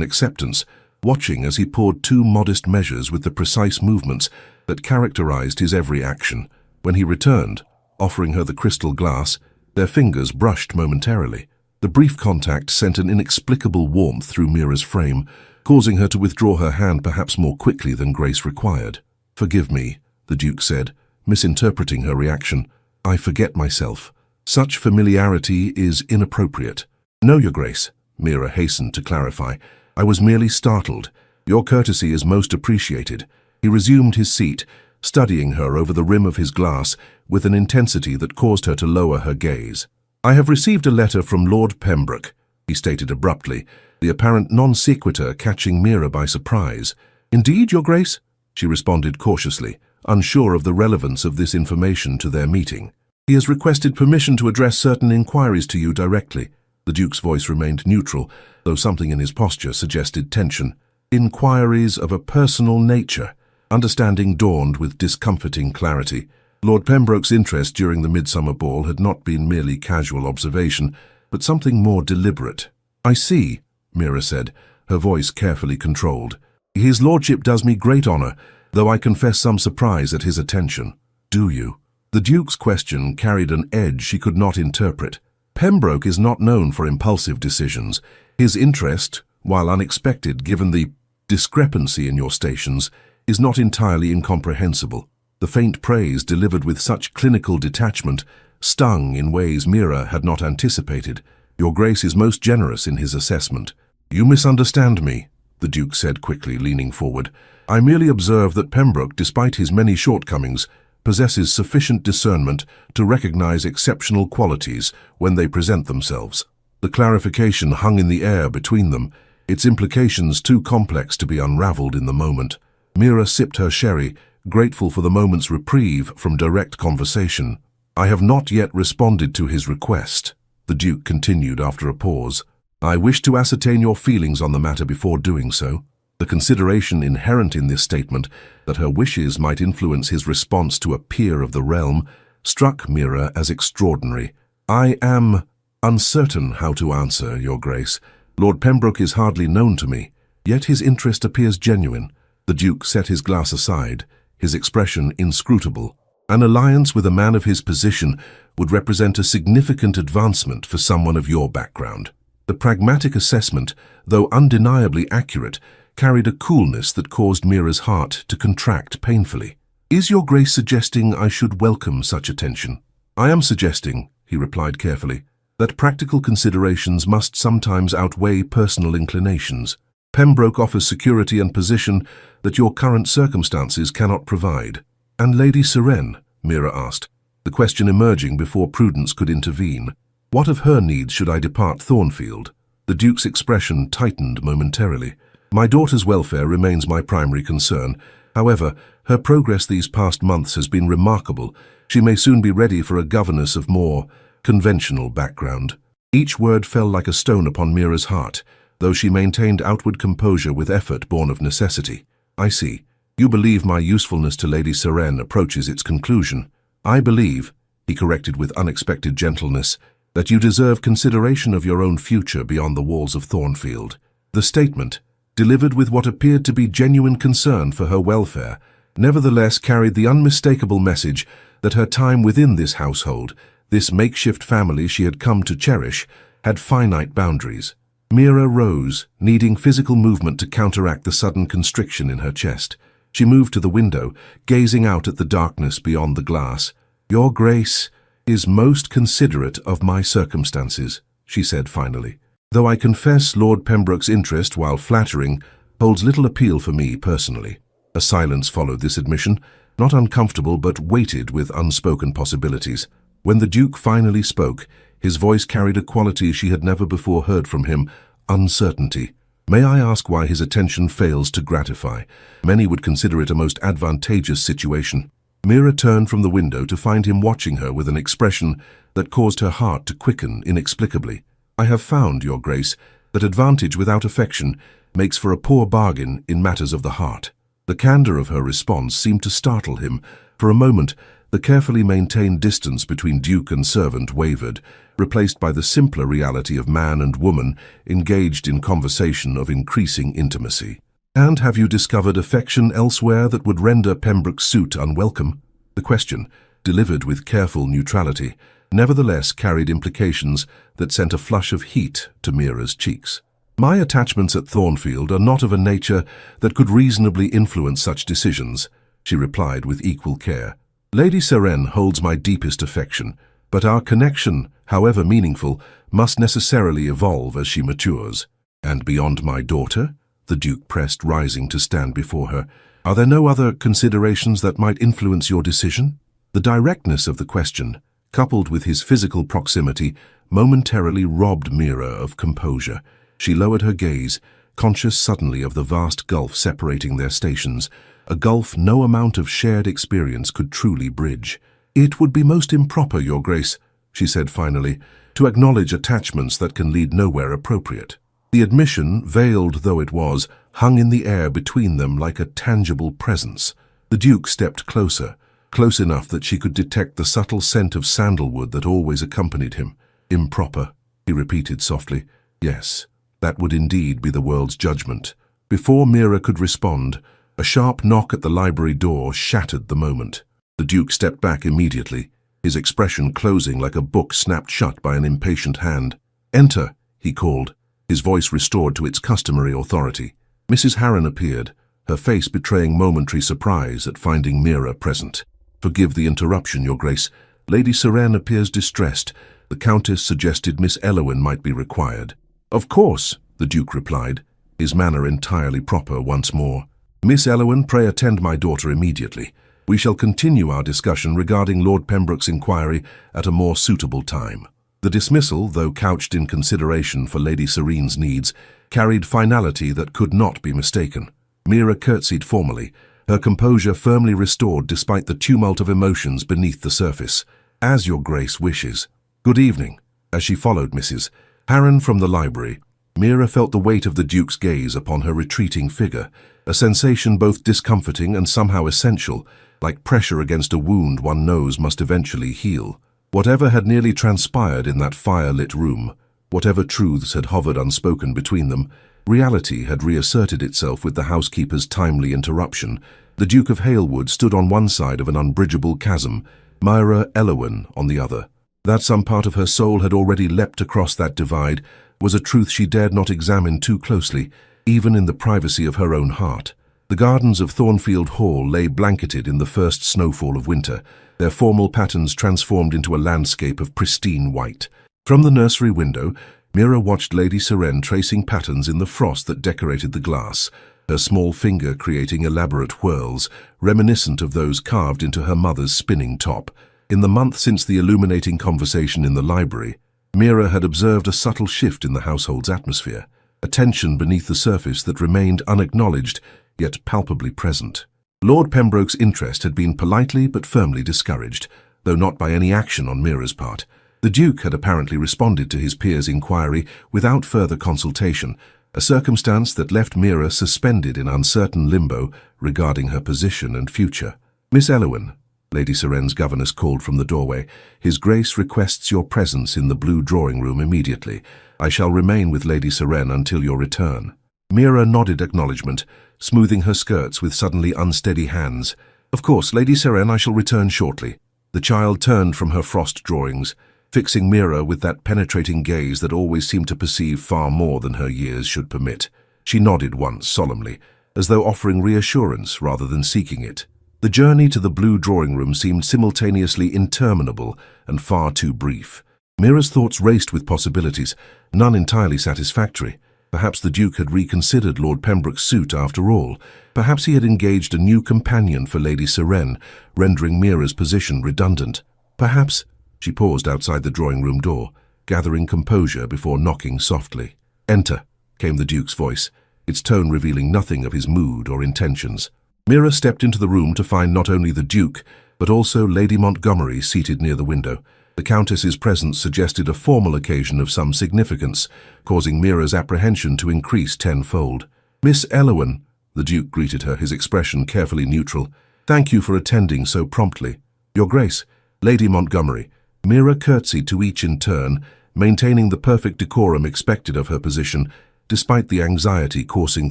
acceptance, watching as he poured two modest measures with the precise movements that characterized his every action. When he returned, offering her the crystal glass, their fingers brushed momentarily. The brief contact sent an inexplicable warmth through Mira's frame, causing her to withdraw her hand perhaps more quickly than grace required. "Forgive me," the Duke said, misinterpreting her reaction. "I forget myself. Such familiarity is inappropriate." "No, Your Grace," Mira hastened to clarify. "I was merely startled. Your courtesy is most appreciated." He resumed his seat, studying her over the rim of his glass with an intensity that caused her to lower her gaze. "I have received a letter from Lord Pembroke," he stated abruptly, the apparent non sequitur catching Mira by surprise. "Indeed, Your Grace?" she responded cautiously, unsure of the relevance of this information to their meeting. "He has requested permission to address certain inquiries to you directly." The Duke's voice remained neutral, though something in his posture suggested tension. "Inquiries of a personal nature." Understanding dawned with discomforting clarity. Lord Pembroke's interest during the midsummer ball had not been merely casual observation, but something more deliberate. "I see," Mira said, her voice carefully controlled. "His lordship does me great honor, though I confess some surprise at his attention." "Do you?" The Duke's question carried an edge she could not interpret. "Pembroke is not known for impulsive decisions. His interest, while unexpected given the discrepancy in your stations, is not entirely incomprehensible." The faint praise delivered with such clinical detachment stung in ways Mira had not anticipated. "Your Grace is most generous in his assessment." "You misunderstand me," the Duke said quickly, leaning forward. "I merely observe that Pembroke, despite his many shortcomings, possesses sufficient discernment to recognize exceptional qualities when they present themselves." The clarification hung in the air between them, its implications too complex to be unraveled in the moment. Mira sipped her sherry, grateful for the moment's reprieve from direct conversation. "I have not yet responded to his request," the Duke continued after a pause. "I wish to ascertain your feelings on the matter before doing so." The consideration inherent in this statement, that her wishes might influence his response to a peer of the realm, struck Mira as extraordinary. "I am uncertain how to answer, Your Grace. Lord Pembroke is hardly known to me, yet his interest appears genuine." The Duke set his glass aside, his expression inscrutable. "An alliance with a man of his position would represent a significant advancement for someone of your background." The pragmatic assessment, though undeniably accurate, carried a coolness that caused Mira's heart to contract painfully. "Is Your Grace suggesting I should welcome such attention?" "I am suggesting," he replied carefully, "that practical considerations must sometimes outweigh personal inclinations. Pembroke offers security and position that your current circumstances cannot provide." "And Lady Seren?" Mira asked, the question emerging before prudence could intervene. "What of her needs should I depart Thornfield?" The Duke's expression tightened momentarily. "My daughter's welfare remains my primary concern. However, her progress these past months has been remarkable. She may soon be ready for a governess of more conventional background." Each word fell like a stone upon Mira's heart, though she maintained outward composure with effort born of necessity. "I see. You believe my usefulness to Lady Seren approaches its conclusion. I believe," he corrected with unexpected gentleness, "that you deserve consideration of your own future beyond the walls of Thornfield." The statement, delivered with what appeared to be genuine concern for her welfare, nevertheless carried the unmistakable message that her time within this household, this makeshift family she had come to cherish, had finite boundaries. Mira rose, needing physical movement to counteract the sudden constriction in her chest. She moved to the window, gazing out at the darkness beyond the glass. "Your Grace is most considerate of my circumstances," she said finally. "Though I confess Lord Pembroke's interest, while flattering, holds little appeal for me personally." A silence followed this admission, not uncomfortable but weighted with unspoken possibilities. When the Duke finally spoke, his voice carried a quality she had never before heard from him: uncertainty. "May I ask why his attention fails to gratify? Many would consider it a most advantageous situation." Mira turned from the window to find him watching her with an expression that caused her heart to quicken inexplicably. "I have found, Your Grace, that advantage without affection makes for a poor bargain in matters of the heart." The candor of her response seemed to startle him. For a moment, the carefully maintained distance between duke and servant wavered, replaced by the simpler reality of man and woman engaged in conversation of increasing intimacy. "And have you discovered affection elsewhere that would render Pembroke's suit unwelcome?" The question, delivered with careful neutrality, nevertheless carried implications that sent a flush of heat to Mira's cheeks. "My attachments at Thornfield are not of a nature that could reasonably influence such decisions," she replied with equal care. "Lady Serene holds my deepest affection, but our connection, however meaningful, must necessarily evolve as she matures." "And beyond my daughter?" the Duke pressed, rising to stand before her. "Are there no other considerations that might influence your decision?" The directness of the question, coupled with his physical proximity, momentarily robbed Mira of composure. She lowered her gaze, conscious suddenly of the vast gulf separating their stations, a gulf no amount of shared experience could truly bridge. "It would be most improper, Your Grace," she said finally, "to acknowledge attachments that can lead nowhere appropriate." The admission, veiled though it was, hung in the air between them like a tangible presence. The Duke stepped closer, close enough that she could detect the subtle scent of sandalwood that always accompanied him. "Improper," he repeated softly. "Yes, that would indeed be the world's judgment." Before Mira could respond, a sharp knock at the library door shattered the moment. The Duke stepped back immediately, his expression closing like a book snapped shut by an impatient hand. "Enter," he called, his voice restored to its customary authority. Mrs. Harren appeared, her face betraying momentary surprise at finding Mira present. "Forgive the interruption, Your Grace. Lady Serene appears distressed. The Countess suggested Miss Elowen might be required." "Of course," the Duke replied, his manner entirely proper once more. "Miss Elowen, pray attend my daughter immediately. We shall continue our discussion regarding Lord Pembroke's inquiry at a more suitable time." The dismissal, though couched in consideration for Lady Serene's needs, carried finality that could not be mistaken. Mira curtsied formally, her composure firmly restored despite the tumult of emotions beneath the surface. "As Your Grace wishes. Good evening." As she followed Mrs. Harren from the library, Mira felt the weight of the Duke's gaze upon her retreating figure, a sensation both discomforting and somehow essential, like pressure against a wound one knows must eventually heal. Whatever had nearly transpired in that fire-lit room, whatever truths had hovered unspoken between them, reality had reasserted itself with the housekeeper's timely interruption. The Duke of Halewood stood on one side of an unbridgeable chasm, Myra Elowen on the other. That some part of her soul had already leapt across that divide was a truth she dared not examine too closely, even in the privacy of her own heart. The gardens of Thornfield Hall lay blanketed in the first snowfall of winter, their formal patterns transformed into a landscape of pristine white. From the nursery window, Mira watched Lady Serene tracing patterns in the frost that decorated the glass, her small finger creating elaborate whirls, reminiscent of those carved into her mother's spinning top. In the month since the illuminating conversation in the library, Mira had observed a subtle shift in the household's atmosphere, a tension beneath the surface that remained unacknowledged, yet palpably present. Lord Pembroke's interest had been politely but firmly discouraged, though not by any action on Mira's part. The Duke had apparently responded to his peer's inquiry without further consultation, a circumstance that left Mira suspended in uncertain limbo regarding her position and future. "Miss Elowen," Lady Serene's governess called from the doorway, "His Grace requests your presence in the blue drawing-room immediately. I shall remain with Lady Serene until your return." Mira nodded acknowledgement, smoothing her skirts with suddenly unsteady hands. "Of course, Lady Serene, I shall return shortly." The child turned from her frost drawings, fixing Mira with that penetrating gaze that always seemed to perceive far more than her years should permit. She nodded once solemnly, as though offering reassurance rather than seeking it. The journey to the blue drawing-room seemed simultaneously interminable and far too brief. Mira's thoughts raced with possibilities, none entirely satisfactory. Perhaps the Duke had reconsidered Lord Pembroke's suit after all. Perhaps he had engaged a new companion for Lady Serene, rendering Mira's position redundant. Perhaps— She paused outside the drawing-room door, gathering composure before knocking softly. "Enter," came the Duke's voice, its tone revealing nothing of his mood or intentions. Mira stepped into the room to find not only the Duke, but also Lady Montgomery seated near the window. The Countess's presence suggested a formal occasion of some significance, causing Mira's apprehension to increase tenfold. "Miss Elowen," the Duke greeted her, his expression carefully neutral. "Thank you for attending so promptly." "Your Grace." "Lady Montgomery." Mira curtsied to each in turn, maintaining the perfect decorum expected of her position, despite the anxiety coursing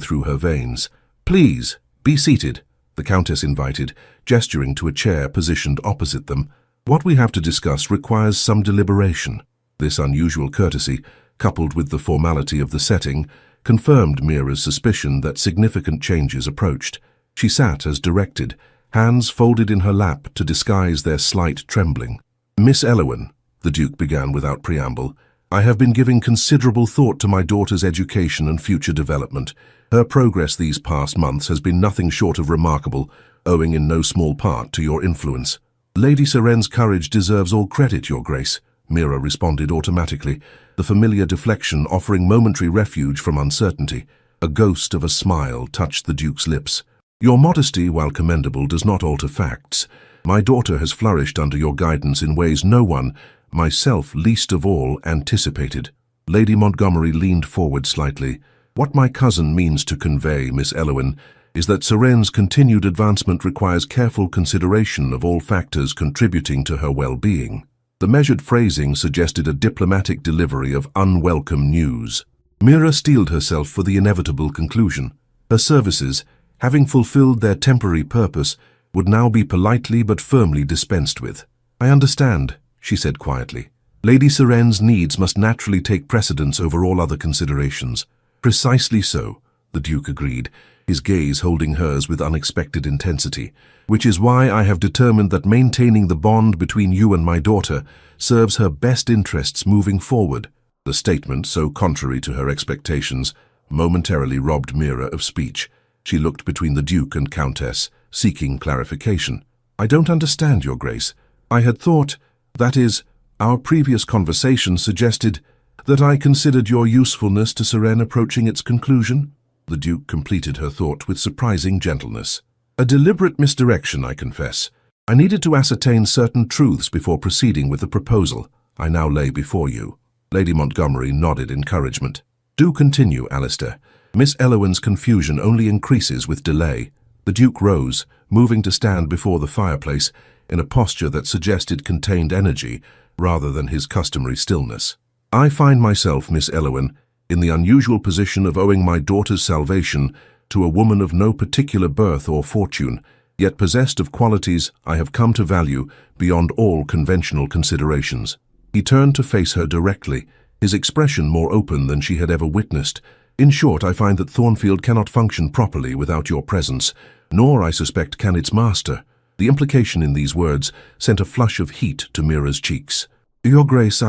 through her veins. "Please, be seated," the Countess invited, gesturing to a chair positioned opposite them. "What we have to discuss requires some deliberation." This unusual courtesy, coupled with the formality of the setting, confirmed Mira's suspicion that significant changes approached. She sat as directed, hands folded in her lap to disguise their slight trembling. "Miss Elowen," the Duke began without preamble, "I have been giving considerable thought to my daughter's education and future development. Her progress these past months has been nothing short of remarkable, owing in no small part to your influence." "Lady Seren's courage deserves all credit, Your Grace," Mira responded automatically, the familiar deflection offering momentary refuge from uncertainty. A ghost of a smile touched the Duke's lips. "Your modesty, while commendable, does not alter facts. My daughter has flourished under your guidance in ways no one, myself least of all, anticipated." Lady Montgomery leaned forward slightly. "What my cousin means to convey, Miss Elowen, is that Seren's continued advancement requires careful consideration of all factors contributing to her well-being." The measured phrasing suggested a diplomatic delivery of unwelcome news. Mira steeled herself for the inevitable conclusion. Her services, having fulfilled their temporary purpose, would now be politely but firmly dispensed with. "I understand," she said quietly. "Lady Seren's needs must naturally take precedence over all other considerations." "Precisely so," the Duke agreed, his gaze holding hers with unexpected intensity, "which is why I have determined that maintaining the bond between you and my daughter serves her best interests moving forward." The statement, so contrary to her expectations, momentarily robbed Mira of speech. She looked between the Duke and Countess, seeking clarification. "I don't understand, Your Grace. I had thought, that is, our previous conversation suggested that I considered your usefulness to Seren approaching its conclusion." The Duke completed her thought with surprising gentleness. "A deliberate misdirection, I confess. I needed to ascertain certain truths before proceeding with the proposal I now lay before you." Lady Montgomery nodded encouragement. "Do continue, Alistair. Miss Elowen's confusion only increases with delay." The Duke rose, moving to stand before the fireplace in a posture that suggested contained energy rather than his customary stillness. "I find myself, Miss Elowen, in the unusual position of owing my daughter's salvation to a woman of no particular birth or fortune, yet possessed of qualities I have come to value beyond all conventional considerations." He turned to face her directly, his expression more open than she had ever witnessed. "In short, I find that Thornfield cannot function properly without your presence, nor, I suspect, can its master." The implication in these words sent a flush of heat to Mira's cheeks. "Your Grace,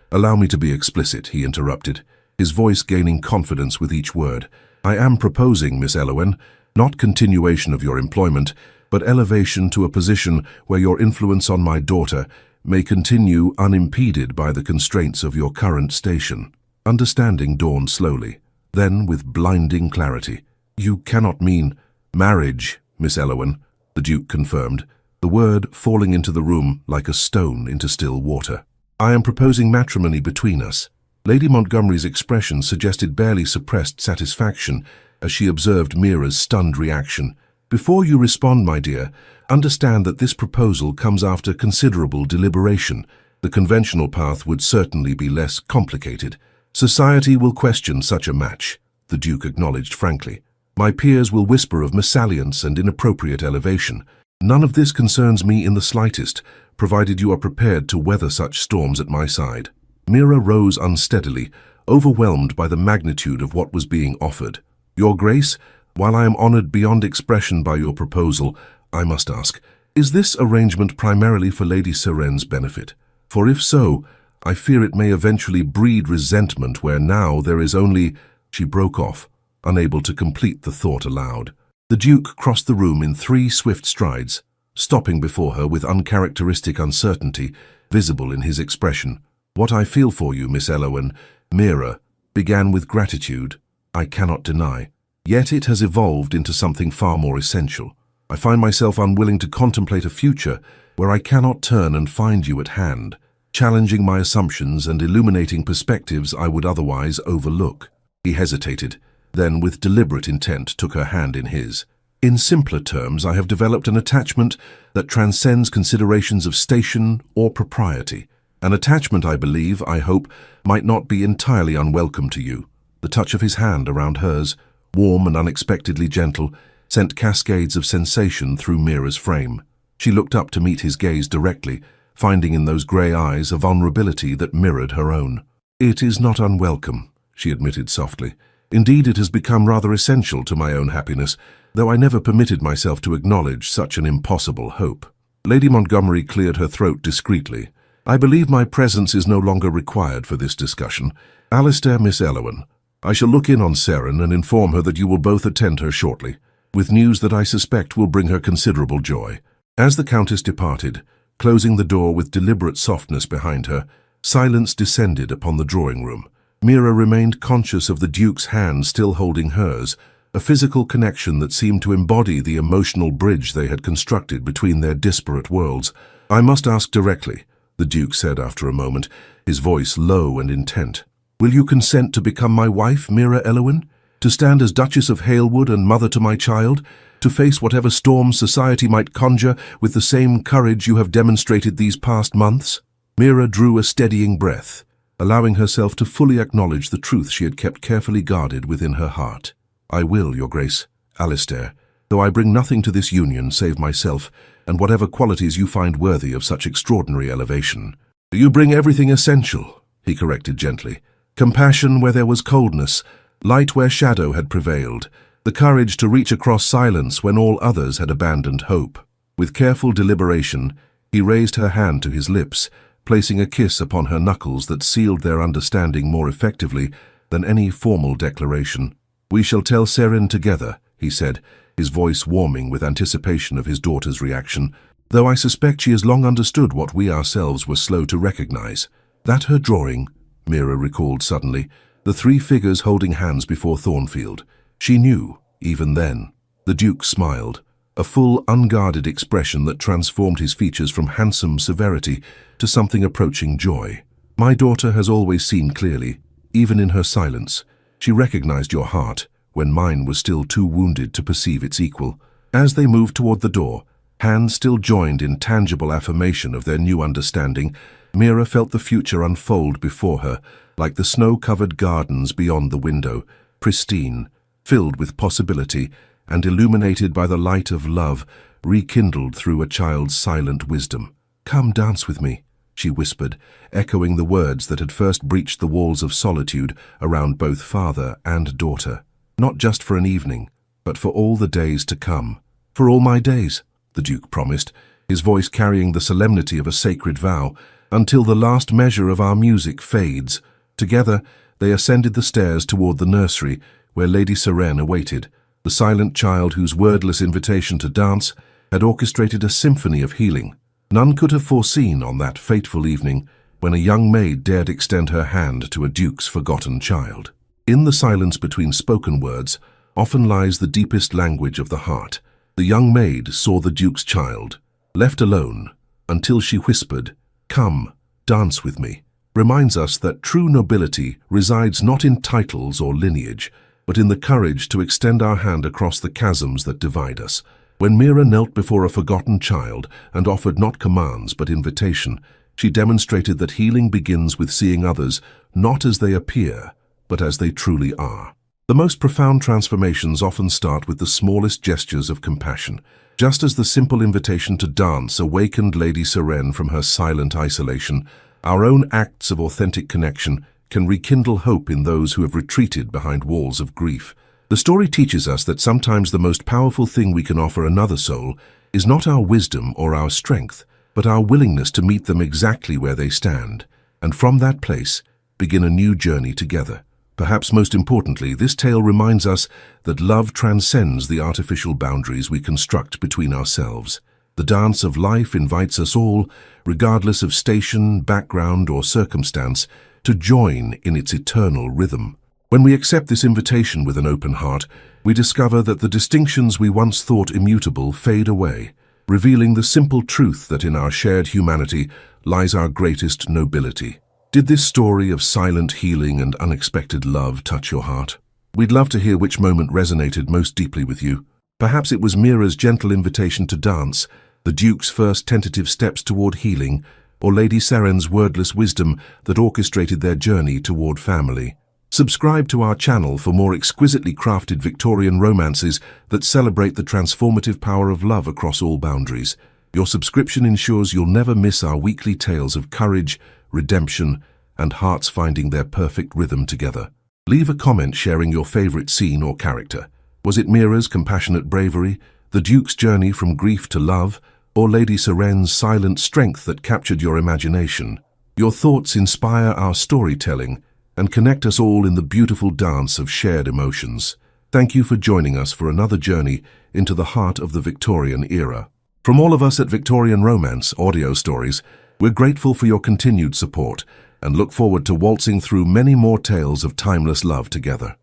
Allow me to be explicit," he interrupted, his voice gaining confidence with each word. "I am proposing, Miss Elowen, not continuation of your employment, but elevation to a position where your influence on my daughter may continue unimpeded by the constraints of your current station." Understanding dawned slowly, then with blinding clarity. "You cannot mean marriage, Miss Elowen," the Duke confirmed, the word falling into the room like a stone into still water. "I am proposing matrimony between us." Lady Montgomery's expression suggested barely suppressed satisfaction as she observed Mira's stunned reaction. "Before you respond, my dear, understand that this proposal comes after considerable deliberation. The conventional path would certainly be less complicated. Society will question such a match," the Duke acknowledged frankly. "My peers will whisper of mésalliance and inappropriate elevation. None of this concerns me in the slightest, provided you are prepared to weather such storms at my side." Mira rose unsteadily, overwhelmed by the magnitude of what was being offered. "Your Grace, while I am honored beyond expression by your proposal, I must ask, is this arrangement primarily for Lady Seren's benefit? For if so, I fear it may eventually breed resentment where now there is only—" She broke off, unable to complete the thought aloud. The Duke crossed the room in 3 swift strides, stopping before her with uncharacteristic uncertainty visible in his expression. "What I feel for you, Miss Elowen, Mira, began with gratitude, I cannot deny. Yet it has evolved into something far more essential. I find myself unwilling to contemplate a future where I cannot turn and find you at hand, challenging my assumptions and illuminating perspectives I would otherwise overlook." He hesitated, then with deliberate intent took her hand in his. "In simpler terms, I have developed an attachment that transcends considerations of station or propriety. An attachment I believe, I hope, might not be entirely unwelcome to you." The touch of his hand around hers, warm and unexpectedly gentle, sent cascades of sensation through Mira's frame. She looked up to meet his gaze directly, finding in those grey eyes a vulnerability that mirrored her own. "It is not unwelcome," she admitted softly. "Indeed, it has become rather essential to my own happiness, though I never permitted myself to acknowledge such an impossible hope." Lady Montgomery cleared her throat discreetly. "I believe my presence is no longer required for this discussion. Alistair, Miss Elowen, I shall look in on Seren and inform her that you will both attend her shortly, with news that I suspect will bring her considerable joy." As the Countess departed, closing the door with deliberate softness behind her, silence descended upon the drawing-room. Mira remained conscious of the Duke's hand still holding hers, a physical connection that seemed to embody the emotional bridge they had constructed between their disparate worlds. "I must ask directly," the Duke said after a moment, his voice low and intent. "Will you consent to become my wife, Mira Elowen? To stand as Duchess of Halewood and mother to my child? To face whatever storms society might conjure with the same courage you have demonstrated these past months?" Mira drew a steadying breath, allowing herself to fully acknowledge the truth she had kept carefully guarded within her heart. "I will, Your Grace, Alistair, though I bring nothing to this union save myself and whatever qualities you find worthy of such extraordinary elevation." "You bring everything essential," he corrected gently. "Compassion where there was coldness, light where shadow had prevailed, the courage to reach across silence when all others had abandoned hope." With careful deliberation, he raised her hand to his lips, placing a kiss upon her knuckles that sealed their understanding more effectively than any formal declaration. "We shall tell Seren together," he said, his voice warming with anticipation of his daughter's reaction, "though I suspect she has long understood what we ourselves were slow to recognize." "That her drawing?" Mira recalled suddenly, the three figures holding hands before Thornfield. She knew, even then. The Duke smiled, a full, unguarded expression that transformed his features from handsome severity to something approaching joy. "My daughter has always seen clearly, even in her silence. She recognized your heart, when mine was still too wounded to perceive its equal." As they moved toward the door, hands still joined in tangible affirmation of their new understanding, Mira felt the future unfold before her, like the snow-covered gardens beyond the window, pristine, filled with possibility, and illuminated by the light of love, rekindled through a child's silent wisdom. "Come dance with me," she whispered, echoing the words that had first breached the walls of solitude around both father and daughter. "Not just for an evening, but for all the days to come." "For all my days," the Duke promised, his voice carrying the solemnity of a sacred vow, "until the last measure of our music fades." Together, they ascended the stairs toward the nursery, where Lady Seren awaited, the silent child whose wordless invitation to dance had orchestrated a symphony of healing. None could have foreseen on that fateful evening when a young maid dared extend her hand to a duke's forgotten child. In the silence between spoken words often lies the deepest language of the heart. The young maid saw the duke's child, left alone, until she whispered, "Come, dance with me," reminds us that true nobility resides not in titles or lineage, but in the courage to extend our hand across the chasms that divide us. When Mira knelt before a forgotten child and offered not commands but invitation, she demonstrated that healing begins with seeing others not as they appear, but as they truly are. The most profound transformations often start with the smallest gestures of compassion. Just as the simple invitation to dance awakened Lady Seren from her silent isolation, our own acts of authentic connection can rekindle hope in those who have retreated behind walls of grief. The story teaches us that sometimes the most powerful thing we can offer another soul is not our wisdom or our strength, but our willingness to meet them exactly where they stand, and from that place begin a new journey together. Perhaps most importantly, this tale reminds us that love transcends the artificial boundaries we construct between ourselves. The dance of life invites us all, regardless of station, background, or circumstance, to join in its eternal rhythm. When we accept this invitation with an open heart, we discover that the distinctions we once thought immutable fade away. revealing the simple truth that in our shared humanity lies our greatest nobility. Did this story of silent healing and unexpected love touch your heart? We'd love to hear which moment resonated most deeply with you. Perhaps it was Mira's gentle invitation to dance, the Duke's first tentative steps toward healing, or Lady Seren's wordless wisdom that orchestrated their journey toward family. Subscribe to our channel for more exquisitely crafted Victorian romances that celebrate the transformative power of love across all boundaries. Your subscription ensures you'll never miss our weekly tales of courage, redemption, and hearts finding their perfect rhythm together. Leave a comment sharing your favorite scene or character. Was it Mira's compassionate bravery, the Duke's journey from grief to love, or Lady Seren's silent strength that captured your imagination? Your thoughts inspire our storytelling and connect us all in the beautiful dance of shared emotions. Thank you for joining us for another journey into the heart of the Victorian era. From all of us at Victorian Romance Audio Stories, we're grateful for your continued support and look forward to waltzing through many more tales of timeless love together.